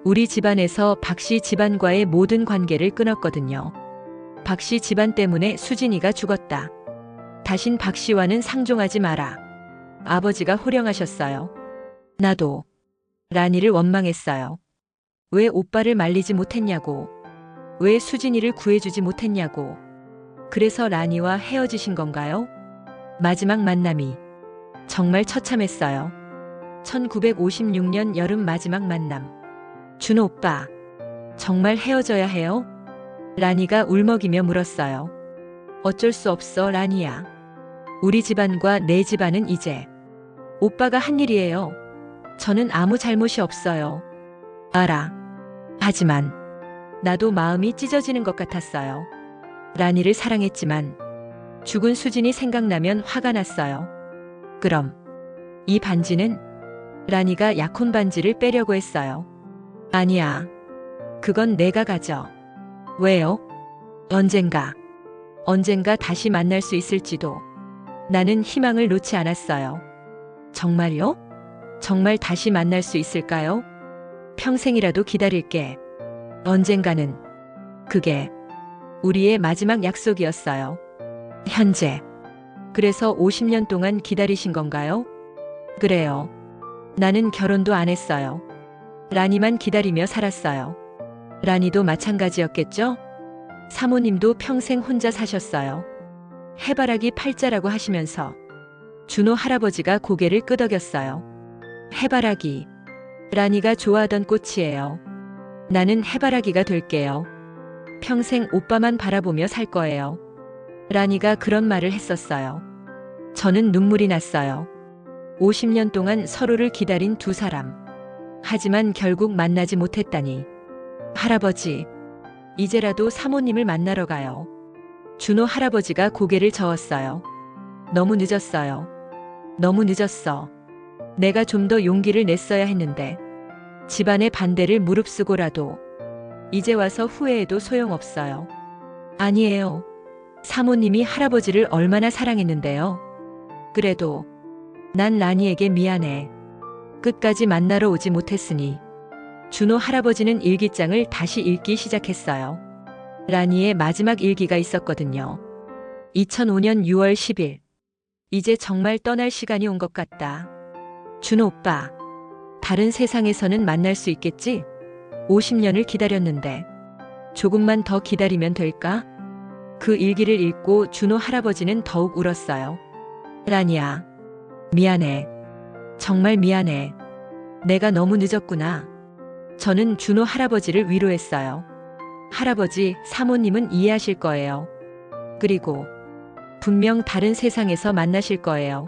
우리 집안에서 박씨 집안과의 모든 관계를 끊었거든요. 박씨 집안 때문에 수진이가 죽었다. 다신 박씨와는 상종하지 마라. 아버지가 호령하셨어요. 나도 라니를 원망했어요. 왜 오빠를 말리지 못했냐고. 왜 수진이를 구해주지 못했냐고. 그래서 라니와 헤어지신 건가요? 마지막 만남이 정말 처참했어요. 1956년 여름 마지막 만남. 준호 오빠, 정말 헤어져야 해요? 라니가 울먹이며 물었어요. 어쩔 수 없어, 라니야. 우리 집안과 내 집안은 이제 오빠가 한 일이에요. 저는 아무 잘못이 없어요. 알아. 하지만 나도 마음이 찢어지는 것 같았어요. 라니를 사랑했지만 죽은 수진이 생각나면 화가 났어요. 그럼 이 반지는? 라니가 약혼 반지를 빼려고 했어요. 아니야. 그건 내가 가져. 왜요? 언젠가 다시 만날 수 있을지도. 나는 희망을 놓지 않았어요. 정말요? 정말 다시 만날 수 있을까요? 평생이라도 기다릴게. 언젠가는. 그게 우리의 마지막 약속이었어요. 현재. 그래서 50년 동안 기다리신 건가요? 그래요. 나는 결혼도 안 했어요. 라니만 기다리며 살았어요. 라니도 마찬가지였겠죠? 사모님도 평생 혼자 사셨어요. 해바라기 팔자라고 하시면서 준호 할아버지가 고개를 끄덕였어요. 해바라기. 라니가 좋아하던 꽃이에요. 나는 해바라기가 될게요. 평생 오빠만 바라보며 살 거예요. 라니가 그런 말을 했었어요. 저는 눈물이 났어요. 50년 동안 서로를 기다린 두 사람. 하지만 결국 만나지 못했다니. 할아버지, 이제라도 사모님을 만나러 가요. 준호 할아버지가 고개를 저었어요. 너무 늦었어요. 너무 늦었어. 내가 좀 더 용기를 냈어야 했는데. 집안의 반대를 무릅쓰고라도. 이제 와서 후회해도 소용없어요. 아니에요. 사모님이 할아버지를 얼마나 사랑했는데요. 그래도 난 라니에게 미안해. 끝까지 만나러 오지 못했으니. 준호 할아버지는 일기장을 다시 읽기 시작했어요. 라니의 마지막 일기가 있었거든요. 2005년 6월 10일. 이제 정말 떠날 시간이 온 것 같다. 준호 오빠, 다른 세상에서는 만날 수 있겠지? 50년을 기다렸는데 조금만 더 기다리면 될까? 그 일기를 읽고 준호 할아버지는 더욱 울었어요. 라니야, 미안해. 정말 미안해. 내가 너무 늦었구나. 저는 준호 할아버지를 위로했어요. 할아버지, 사모님은 이해하실 거예요. 그리고 분명 다른 세상에서 만나실 거예요.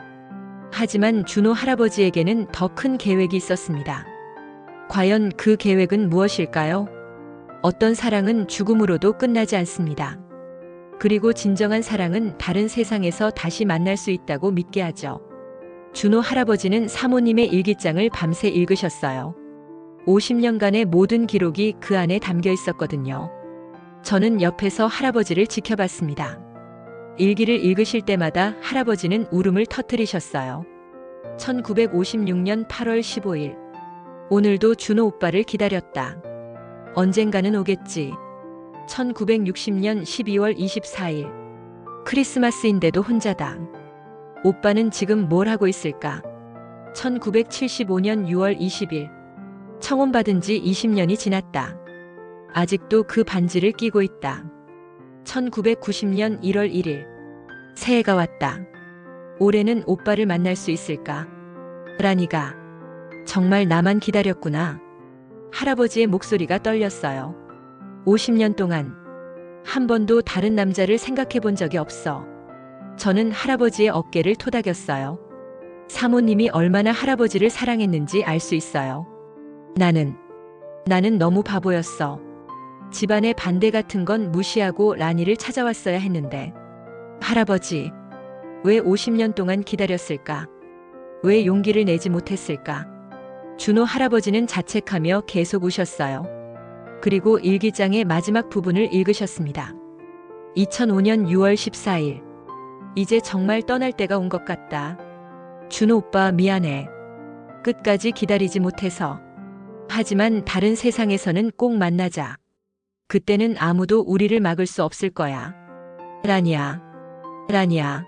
하지만 준호 할아버지에게는 더 큰 계획이 있었습니다. 과연 그 계획은 무엇일까요? 어떤 사랑은 죽음으로도 끝나지 않습니다. 그리고 진정한 사랑은 다른 세상에서 다시 만날 수 있다고 믿게 하죠. 준호 할아버지는 사모님의 일기장을 밤새 읽으셨어요. 50년간의 모든 기록이 그 안에 담겨 있었거든요. 저는 옆에서 할아버지를 지켜봤습니다. 일기를 읽으실 때마다 할아버지는 울음을 터뜨리셨어요. 1956년 8월 15일. 오늘도 준호 오빠를 기다렸다. 언젠가는 오겠지. 1960년 12월 24일. 크리스마스인데도 혼자다. 오빠는 지금 뭘 하고 있을까? 1975년 6월 20일. 청혼받은 지 20년이 지났다. 아직도 그 반지를 끼고 있다. 1990년 1월 1일. 새해가 왔다. 올해는 오빠를 만날 수 있을까? 라니가 정말 나만 기다렸구나. 할아버지의 목소리가 떨렸어요. 50년 동안 한 번도 다른 남자를 생각해 본 적이 없어. 저는 할아버지의 어깨를 토닥였어요. 사모님이 얼마나 할아버지를 사랑했는지 알 수 있어요. 나는 너무 바보였어. 집안의 반대 같은 건 무시하고 라니를 찾아왔어야 했는데. 할아버지, 왜 50년 동안 기다렸을까? 왜 용기를 내지 못했을까? 준호 할아버지는 자책하며 계속 우셨어요. 그리고 일기장의 마지막 부분을 읽으셨습니다. 2005년 6월 14일. 이제 정말 떠날 때가 온 것 같다. 준호 오빠 미안해. 끝까지 기다리지 못해서. 하지만 다른 세상에서는 꼭 만나자. 그때는 아무도 우리를 막을 수 없을 거야. 라니야. 라니야.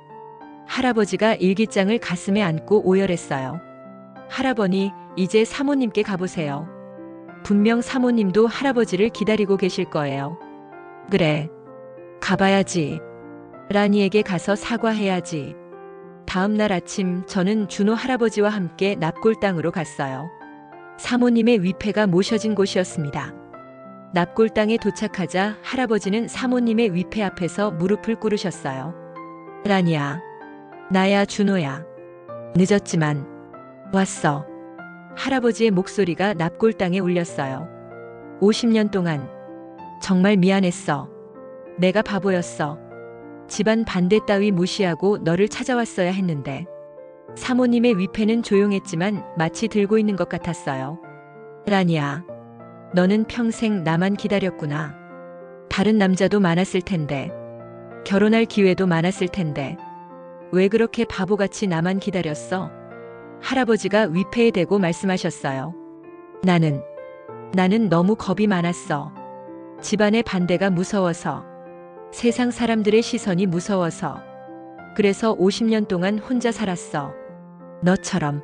할아버지가 일기장을 가슴에 안고 오열했어요. 할아버니, 이제 사모님께 가보세요. 분명 사모님도 할아버지를 기다리고 계실 거예요. 그래. 가봐야지. 라니에게 가서 사과해야지. 다음 날 아침 저는 준호 할아버지와 함께 납골당으로 갔어요. 사모님의 위패가 모셔진 곳이었습니다. 납골당에 도착하자 할아버지는 사모님의 위패 앞에서 무릎을 꿇으셨어요. 라니야. 나야 준호야. 늦었지만 왔어. 할아버지의 목소리가 납골당에 울렸어요. 50년 동안 정말 미안했어. 내가 바보였어. 집안 반대 따위 무시하고 너를 찾아왔어야 했는데. 사모님의 위패는 조용했지만 마치 들고 있는 것 같았어요. 라니야. 너는 평생 나만 기다렸구나. 다른 남자도 많았을 텐데. 결혼할 기회도 많았을 텐데. 왜 그렇게 바보같이 나만 기다렸어? 할아버지가 위패에 대고 말씀하셨어요. 나는 너무 겁이 많았어. 집안의 반대가 무서워서. 세상 사람들의 시선이 무서워서. 그래서 50년 동안 혼자 살았어. 너처럼.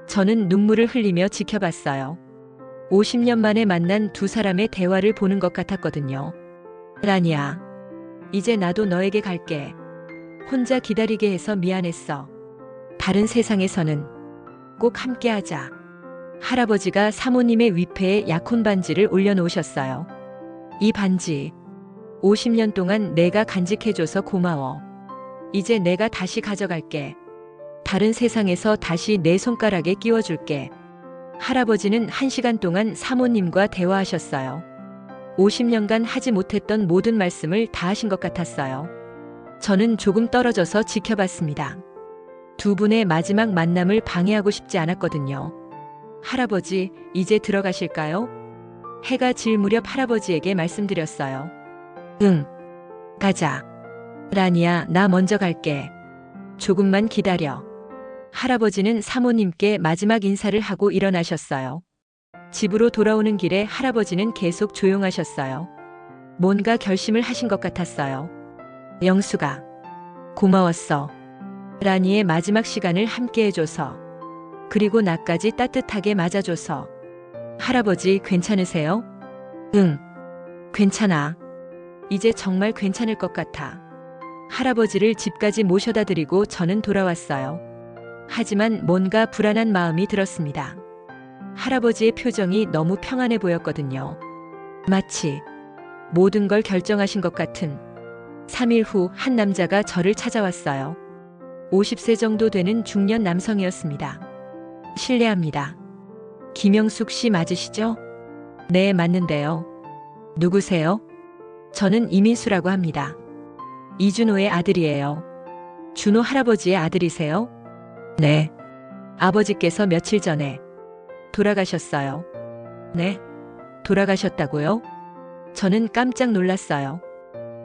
저는 눈물을 흘리며 지켜봤어요. 50년 만에 만난 두 사람의 대화를 보는 것 같았거든요. 라니야. 이제 나도 너에게 갈게. 혼자 기다리게 해서 미안했어. 다른 세상에서는 꼭 함께하자. 할아버지가 사모님의 위패에 약혼 반지를 올려놓으셨어요. 이 반지 50년 동안 내가 간직해줘서 고마워. 이제 내가 다시 가져갈게. 다른 세상에서 다시 내 손가락에 끼워줄게. 할아버지는 1시간 동안 사모님과 대화하셨어요. 50년간 하지 못했던 모든 말씀을 다 하신 것 같았어요. 저는 조금 떨어져서 지켜봤습니다. 두 분의 마지막 만남을 방해하고 싶지 않았거든요. 할아버지, 이제 들어가실까요? 해가 질 무렵 할아버지에게 말씀드렸어요. 응, 가자. 라니야, 나 먼저 갈게. 조금만 기다려. 할아버지는 사모님께 마지막 인사를 하고 일어나셨어요. 집으로 돌아오는 길에 할아버지는 계속 조용하셨어요. 뭔가 결심을 하신 것 같았어요. 영수가 고마웠어. 라니의 마지막 시간을 함께 해줘서. 그리고 나까지 따뜻하게 맞아줘서. 할아버지 괜찮으세요? 응, 괜찮아. 이제 정말 괜찮을 것 같아. 할아버지를 집까지 모셔다 드리고 저는 돌아왔어요. 하지만 뭔가 불안한 마음이 들었습니다. 할아버지의 표정이 너무 평안해 보였거든요. 마치 모든 걸 결정하신 것 같은. 3일 후 한 남자가 저를 찾아왔어요. 50세 정도 되는 중년 남성이었습니다. 실례합니다. 김영숙 씨 맞으시죠? 네, 맞는데요. 누구세요? 저는 이민수라고 합니다. 이준호의 아들이에요. 준호 할아버지의 아들이세요? 네. 아버지께서 며칠 전에 돌아가셨어요. 네? 돌아가셨다고요? 저는 깜짝 놀랐어요.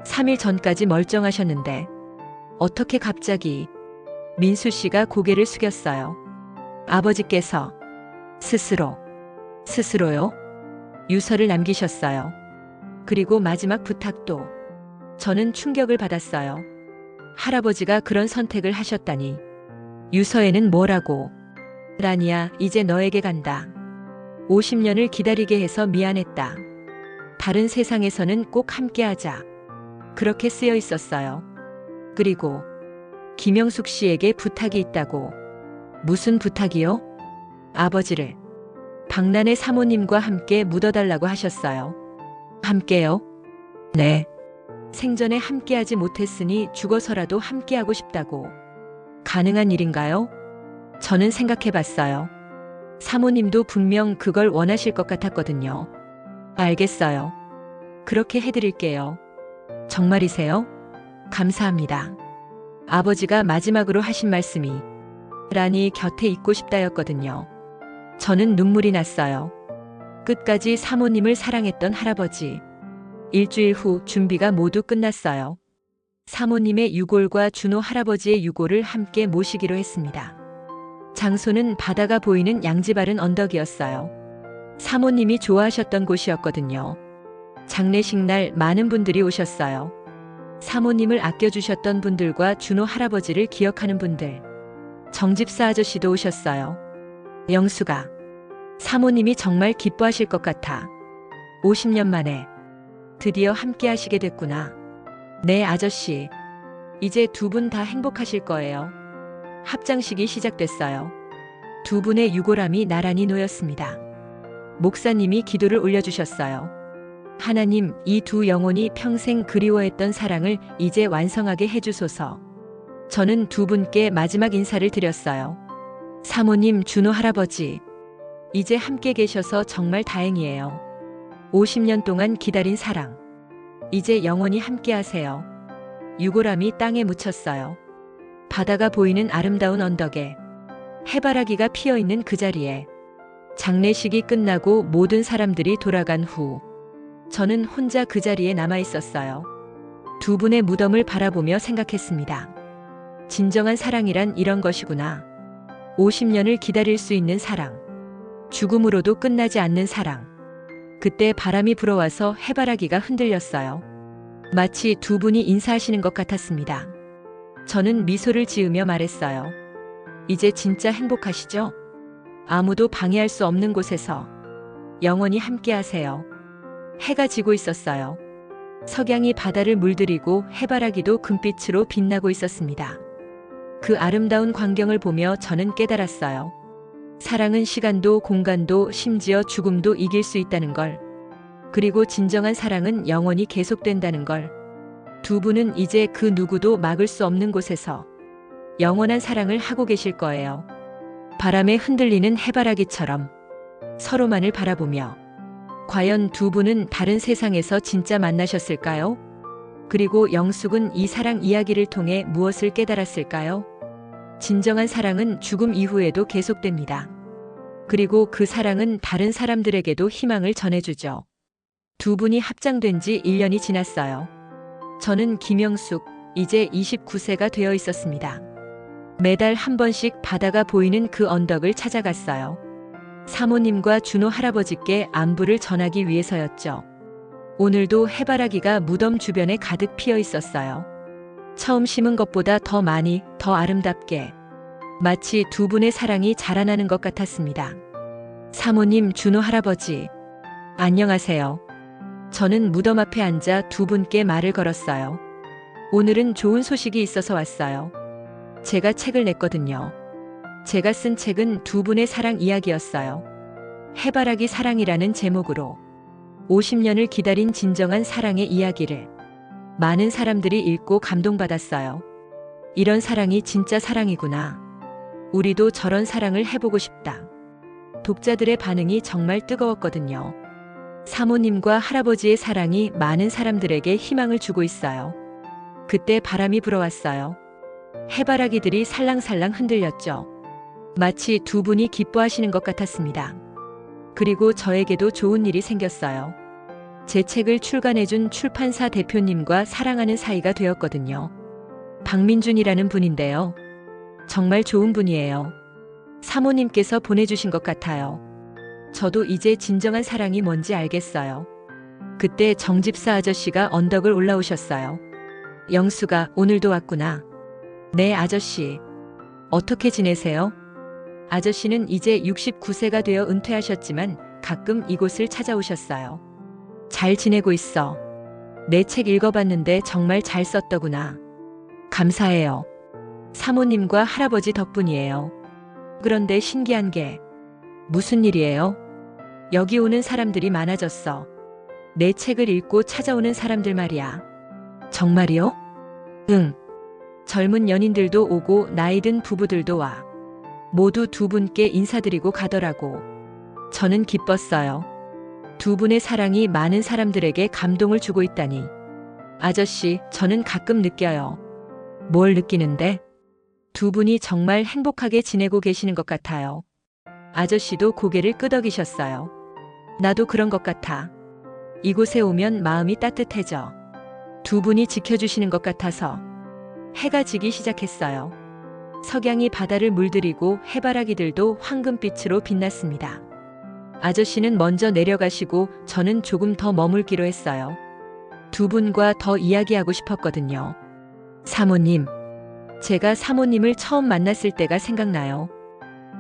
3일 전까지 멀쩡하셨는데 어떻게 갑자기. 민수 씨가 고개를 숙였어요. 아버지께서 스스로요? 유서를 남기셨어요. 그리고 마지막 부탁도. 저는 충격을 받았어요. 할아버지가 그런 선택을 하셨다니. 유서에는 뭐라고. 라니야, 이제 너에게 간다. 50년을 기다리게 해서 미안했다. 다른 세상에서는 꼭 함께하자. 그렇게 쓰여 있었어요. 그리고 김영숙 씨에게 부탁이 있다고. 무슨 부탁이요? 아버지를 박란의 사모님과 함께 묻어달라고 하셨어요. 함께요? 네. 생전에 함께하지 못했으니 죽어서라도 함께하고 싶다고. 가능한 일인가요? 저는 생각해봤어요. 사모님도 분명 그걸 원하실 것 같았거든요. 알겠어요. 그렇게 해드릴게요. 정말이세요? 감사합니다. 아버지가 마지막으로 하신 말씀이 란이 곁에 있고 싶다였거든요. 저는 눈물이 났어요. 끝까지 사모님을 사랑했던 할아버지. 일주일 후 준비가 모두 끝났어요. 사모님의 유골과 준호 할아버지의 유골을 함께 모시기로 했습니다. 장소는 바다가 보이는 양지바른 언덕이었어요. 사모님이 좋아하셨던 곳이었거든요. 장례식 날 많은 분들이 오셨어요. 사모님을 아껴주셨던 분들과 준호 할아버지를 기억하는 분들. 정집사 아저씨도 오셨어요. 영수가 사모님이 정말 기뻐하실 것 같아. 50년 만에 드디어 함께 하시게 됐구나. 네, 아저씨. 이제 두 분 다 행복하실 거예요. 합장식이 시작됐어요. 두 분의 유골함이 나란히 놓였습니다. 목사님이 기도를 올려주셨어요. 하나님, 이 두 영혼이 평생 그리워했던 사랑을 이제 완성하게 해주소서. 저는 두 분께 마지막 인사를 드렸어요. 사모님, 준호 할아버지. 이제 함께 계셔서 정말 다행이에요. 50년 동안 기다린 사랑. 이제 영원히 함께 하세요. 유골함이 땅에 묻혔어요. 바다가 보이는 아름다운 언덕에 해바라기가 피어있는 그 자리에 장례식이 끝나고 모든 사람들이 돌아간 후 저는 혼자 그 자리에 남아 있었어요. 두 분의 무덤을 바라보며 생각했습니다. 진정한 사랑이란 이런 것이구나. 50년을 기다릴 수 있는 사랑. 죽음으로도 끝나지 않는 사랑. 그때 바람이 불어와서 해바라기가 흔들렸어요. 마치 두 분이 인사하시는 것 같았습니다. 저는 미소를 지으며 말했어요. 이제 진짜 행복하시죠? 아무도 방해할 수 없는 곳에서 영원히 함께 하세요. 해가 지고 있었어요. 석양이 바다를 물들이고 해바라기도 금빛으로 빛나고 있었습니다. 그 아름다운 광경을 보며 저는 깨달았어요. 사랑은 시간도 공간도 심지어 죽음도 이길 수 있다는 걸. 그리고 진정한 사랑은 영원히 계속된다는 걸. 두 분은 이제 그 누구도 막을 수 없는 곳에서 영원한 사랑을 하고 계실 거예요. 바람에 흔들리는 해바라기처럼 서로만을 바라보며. 과연 두 분은 다른 세상에서 진짜 만나셨을까요? 그리고 영숙은 이 사랑 이야기를 통해 무엇을 깨달았을까요? 진정한 사랑은 죽음 이후에도 계속됩니다. 그리고 그 사랑은 다른 사람들에게도 희망을 전해주죠. 두 분이 합장된 지 1년이 지났어요. 저는 김영숙, 이제 29세가 되어 있었습니다. 매달 한 번씩 바다가 보이는 그 언덕을 찾아갔어요. 사모님과 준호 할아버지께 안부를 전하기 위해서였죠. 오늘도 해바라기가 무덤 주변에 가득 피어 있었어요. 처음 심은 것보다 더 많이, 더 아름답게. 마치 두 분의 사랑이 자라나는 것 같았습니다. 사모님, 준호 할아버지. 안녕하세요. 저는 무덤 앞에 앉아 두 분께 말을 걸었어요. 오늘은 좋은 소식이 있어서 왔어요. 제가 책을 냈거든요. 제가 쓴 책은 두 분의 사랑 이야기였어요. 해바라기 사랑이라는 제목으로 50년을 기다린 진정한 사랑의 이야기를 많은 사람들이 읽고 감동받았어요. 이런 사랑이 진짜 사랑이구나. 우리도 저런 사랑을 해보고 싶다. 독자들의 반응이 정말 뜨거웠거든요. 사모님과 할아버지의 사랑이 많은 사람들에게 희망을 주고 있어요. 그때 바람이 불어왔어요. 해바라기들이 살랑살랑 흔들렸죠. 마치 두 분이 기뻐하시는 것 같았습니다. 그리고 저에게도 좋은 일이 생겼어요. 제 책을 출간해준 출판사 대표님과 사랑하는 사이가 되었거든요. 박민준이라는 분인데요. 정말 좋은 분이에요. 사모님께서 보내주신 것 같아요. 저도 이제 진정한 사랑이 뭔지 알겠어요. 그때 정집사 아저씨가 언덕을 올라오셨어요. 영수가 오늘도 왔구나. 네, 아저씨. 어떻게 지내세요? 아저씨는 이제 69세가 되어 은퇴하셨지만 가끔 이곳을 찾아오셨어요. 잘 지내고 있어. 내 책 읽어봤는데 정말 잘 썼더구나. 감사해요. 사모님과 할아버지 덕분이에요. 그런데 신기한 게 무슨 일이에요? 여기 오는 사람들이 많아졌어. 내 책을 읽고 찾아오는 사람들 말이야. 정말이요? 응. 젊은 연인들도 오고 나이 든 부부들도 와. 모두 두 분께 인사드리고 가더라고. 저는 기뻤어요. 두 분의 사랑이 많은 사람들에게 감동을 주고 있다니. 아저씨, 저는 가끔 느껴요. 뭘 느끼는데? 두 분이 정말 행복하게 지내고 계시는 것 같아요. 아저씨도 고개를 끄덕이셨어요. 나도 그런 것 같아. 이곳에 오면 마음이 따뜻해져. 두 분이 지켜주시는 것 같아서. 해가 지기 시작했어요. 석양이 바다를 물들이고 해바라기들도 황금빛으로 빛났습니다. 아저씨는 먼저 내려가시고 저는 조금 더 머물기로 했어요. 두 분과 더 이야기하고 싶었거든요. 사모님, 제가 사모님을 처음 만났을 때가 생각나요.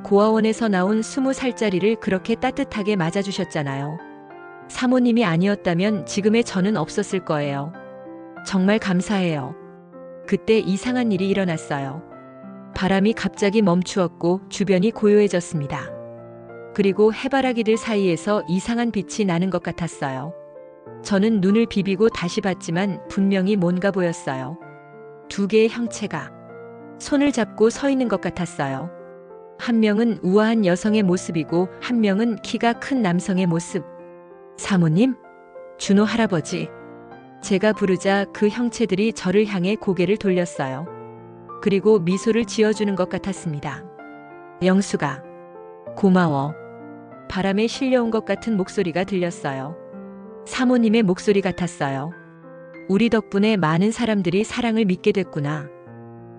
고아원에서 나온 20살짜리를 그렇게 따뜻하게 맞아주셨잖아요. 사모님이 아니었다면 지금의 저는 없었을 거예요. 정말 감사해요. 그때 이상한 일이 일어났어요. 바람이 갑자기 멈추었고 주변이 고요해졌습니다. 그리고 해바라기들 사이에서 이상한 빛이 나는 것 같았어요. 저는 눈을 비비고 다시 봤지만 분명히 뭔가 보였어요. 두 개의 형체가 손을 잡고 서 있는 것 같았어요. 한 명은 우아한 여성의 모습이고 한 명은 키가 큰 남성의 모습. 사모님? 준호 할아버지. 제가 부르자 그 형체들이 저를 향해 고개를 돌렸어요. 그리고 미소를 지어주는 것 같았습니다. 영수가. 고마워. 바람에 실려온 것 같은 목소리가 들렸어요. 사모님의 목소리 같았어요. 우리 덕분에 많은 사람들이 사랑을 믿게 됐구나.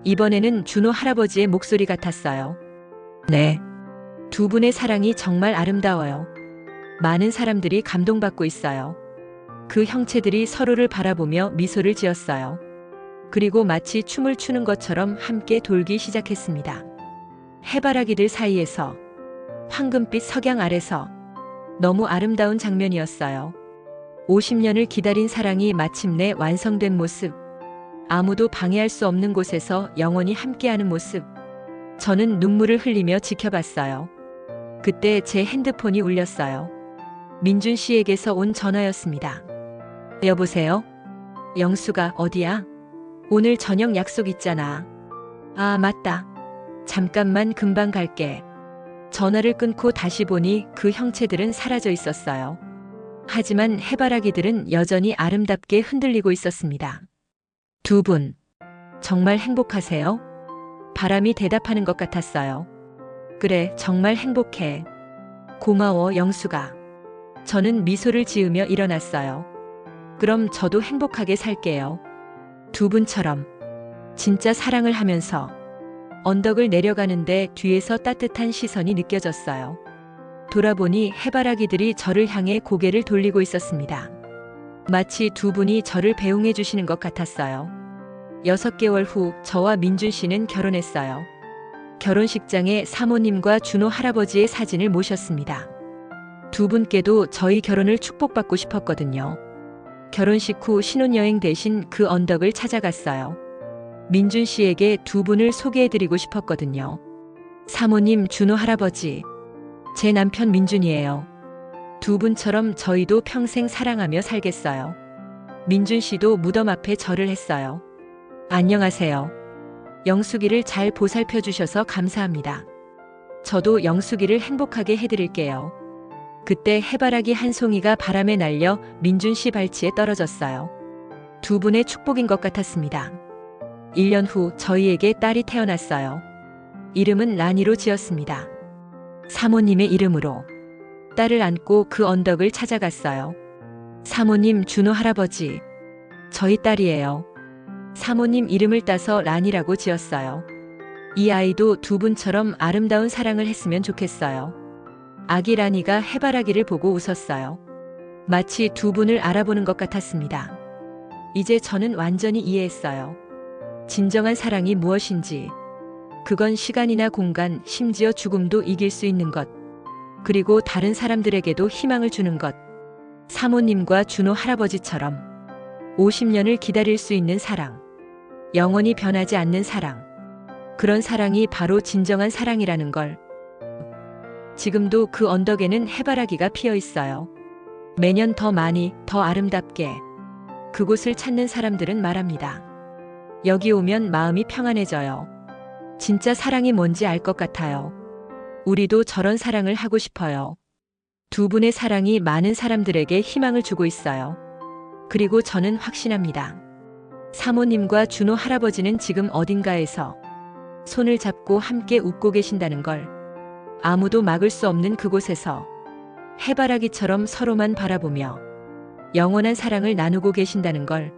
이번에는 준호 할아버지의 목소리 같았어요. 네. 두 분의 사랑이 정말 아름다워요. 많은 사람들이 감동받고 있어요. 그 형체들이 서로를 바라보며 미소를 지었어요. 그리고 마치 춤을 추는 것처럼 함께 돌기 시작했습니다. 해바라기들 사이에서, 황금빛 석양 아래서 너무 아름다운 장면이었어요. 50년을 기다린 사랑이 마침내 완성된 모습. 아무도 방해할 수 없는 곳에서 영원히 함께하는 모습. 저는 눈물을 흘리며 지켜봤어요. 그때 제 핸드폰이 울렸어요. 민준 씨에게서 온 전화였습니다. 여보세요? 영수가 어디야? 오늘 저녁 약속 있잖아. 아, 맞다. 잠깐만 금방 갈게. 전화를 끊고 다시 보니 그 형체들은 사라져 있었어요. 하지만 해바라기들은 여전히 아름답게 흔들리고 있었습니다. 두 분, 정말 행복하세요? 바람이 대답하는 것 같았어요. 그래, 정말 행복해. 고마워, 영수가. 저는 미소를 지으며 일어났어요. 그럼 저도 행복하게 살게요. 두 분처럼. 진짜 사랑을 하면서. 언덕을 내려가는데 뒤에서 따뜻한 시선이 느껴졌어요. 돌아보니 해바라기들이 저를 향해 고개를 돌리고 있었습니다. 마치 두 분이 저를 배웅해 주시는 것 같았어요. 6개월 후 저와 민준 씨는 결혼했어요. 결혼식장에 사모님과 준호 할아버지의 사진을 모셨습니다. 두 분께도 저희 결혼을 축복받고 싶었거든요. 결혼식 후 신혼여행 대신 그 언덕을 찾아갔어요. 민준 씨에게 두 분을 소개해드리고 싶었거든요. 사모님, 준호 할아버지. 제 남편 민준이에요. 두 분처럼 저희도 평생 사랑하며 살겠어요. 민준 씨도 무덤 앞에 절을 했어요. 안녕하세요. 영숙이를 잘 보살펴 주셔서 감사합니다. 저도 영숙이를 행복하게 해드릴게요. 그때 해바라기 한 송이가 바람에 날려 민준 씨 발치에 떨어졌어요. 두 분의 축복인 것 같았습니다. 1년 후 저희에게 딸이 태어났어요. 이름은 라니로 지었습니다. 사모님의 이름으로. 딸을 안고 그 언덕을 찾아갔어요. 사모님, 준호 할아버지. 저희 딸이에요. 사모님 이름을 따서 라니라고 지었어요. 이 아이도 두 분처럼 아름다운 사랑을 했으면 좋겠어요. 아기 라니가 해바라기를 보고 웃었어요. 마치 두 분을 알아보는 것 같았습니다. 이제 저는 완전히 이해했어요. 진정한 사랑이 무엇인지. 그건 시간이나 공간, 심지어 죽음도 이길 수 있는 것. 그리고 다른 사람들에게도 희망을 주는 것. 사모님과 준호 할아버지처럼 50년을 기다릴 수 있는 사랑. 영원히 변하지 않는 사랑. 그런 사랑이 바로 진정한 사랑이라는 걸 지금도 그 언덕에는 해바라기가 피어 있어요. 매년 더 많이, 더 아름답게. 그곳을 찾는 사람들은 말합니다. 여기 오면 마음이 평안해져요. 진짜 사랑이 뭔지 알 것 같아요. 우리도 저런 사랑을 하고 싶어요. 두 분의 사랑이 많은 사람들에게 희망을 주고 있어요. 그리고 저는 확신합니다. 사모님과 준호 할아버지는 지금 어딘가에서 손을 잡고 함께 웃고 계신다는 걸, 아무도 막을 수 없는 그곳에서 해바라기처럼 서로만 바라보며 영원한 사랑을 나누고 계신다는 걸,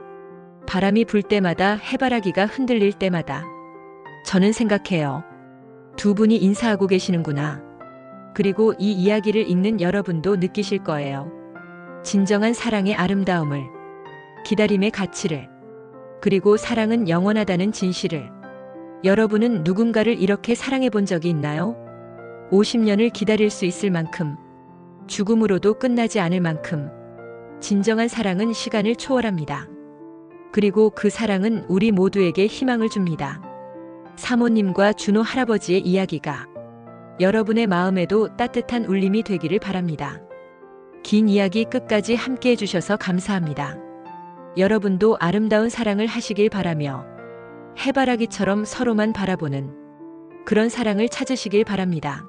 바람이 불 때마다 해바라기가 흔들릴 때마다 저는 생각해요. 두 분이 인사하고 계시는구나. 그리고 이 이야기를 읽는 여러분도 느끼실 거예요. 진정한 사랑의 아름다움을, 기다림의 가치를, 그리고 사랑은 영원하다는 진실을. 여러분은 누군가를 이렇게 사랑해 본 적이 있나요? 50년을 기다릴 수 있을 만큼, 죽음으로도 끝나지 않을 만큼. 진정한 사랑은 시간을 초월합니다. 그리고 그 사랑은 우리 모두에게 희망을 줍니다. 사모님과 준호 할아버지의 이야기가 여러분의 마음에도 따뜻한 울림이 되기를 바랍니다. 긴 이야기 끝까지 함께 해주셔서 감사합니다. 여러분도 아름다운 사랑을 하시길 바라며 해바라기처럼 서로만 바라보는 그런 사랑을 찾으시길 바랍니다.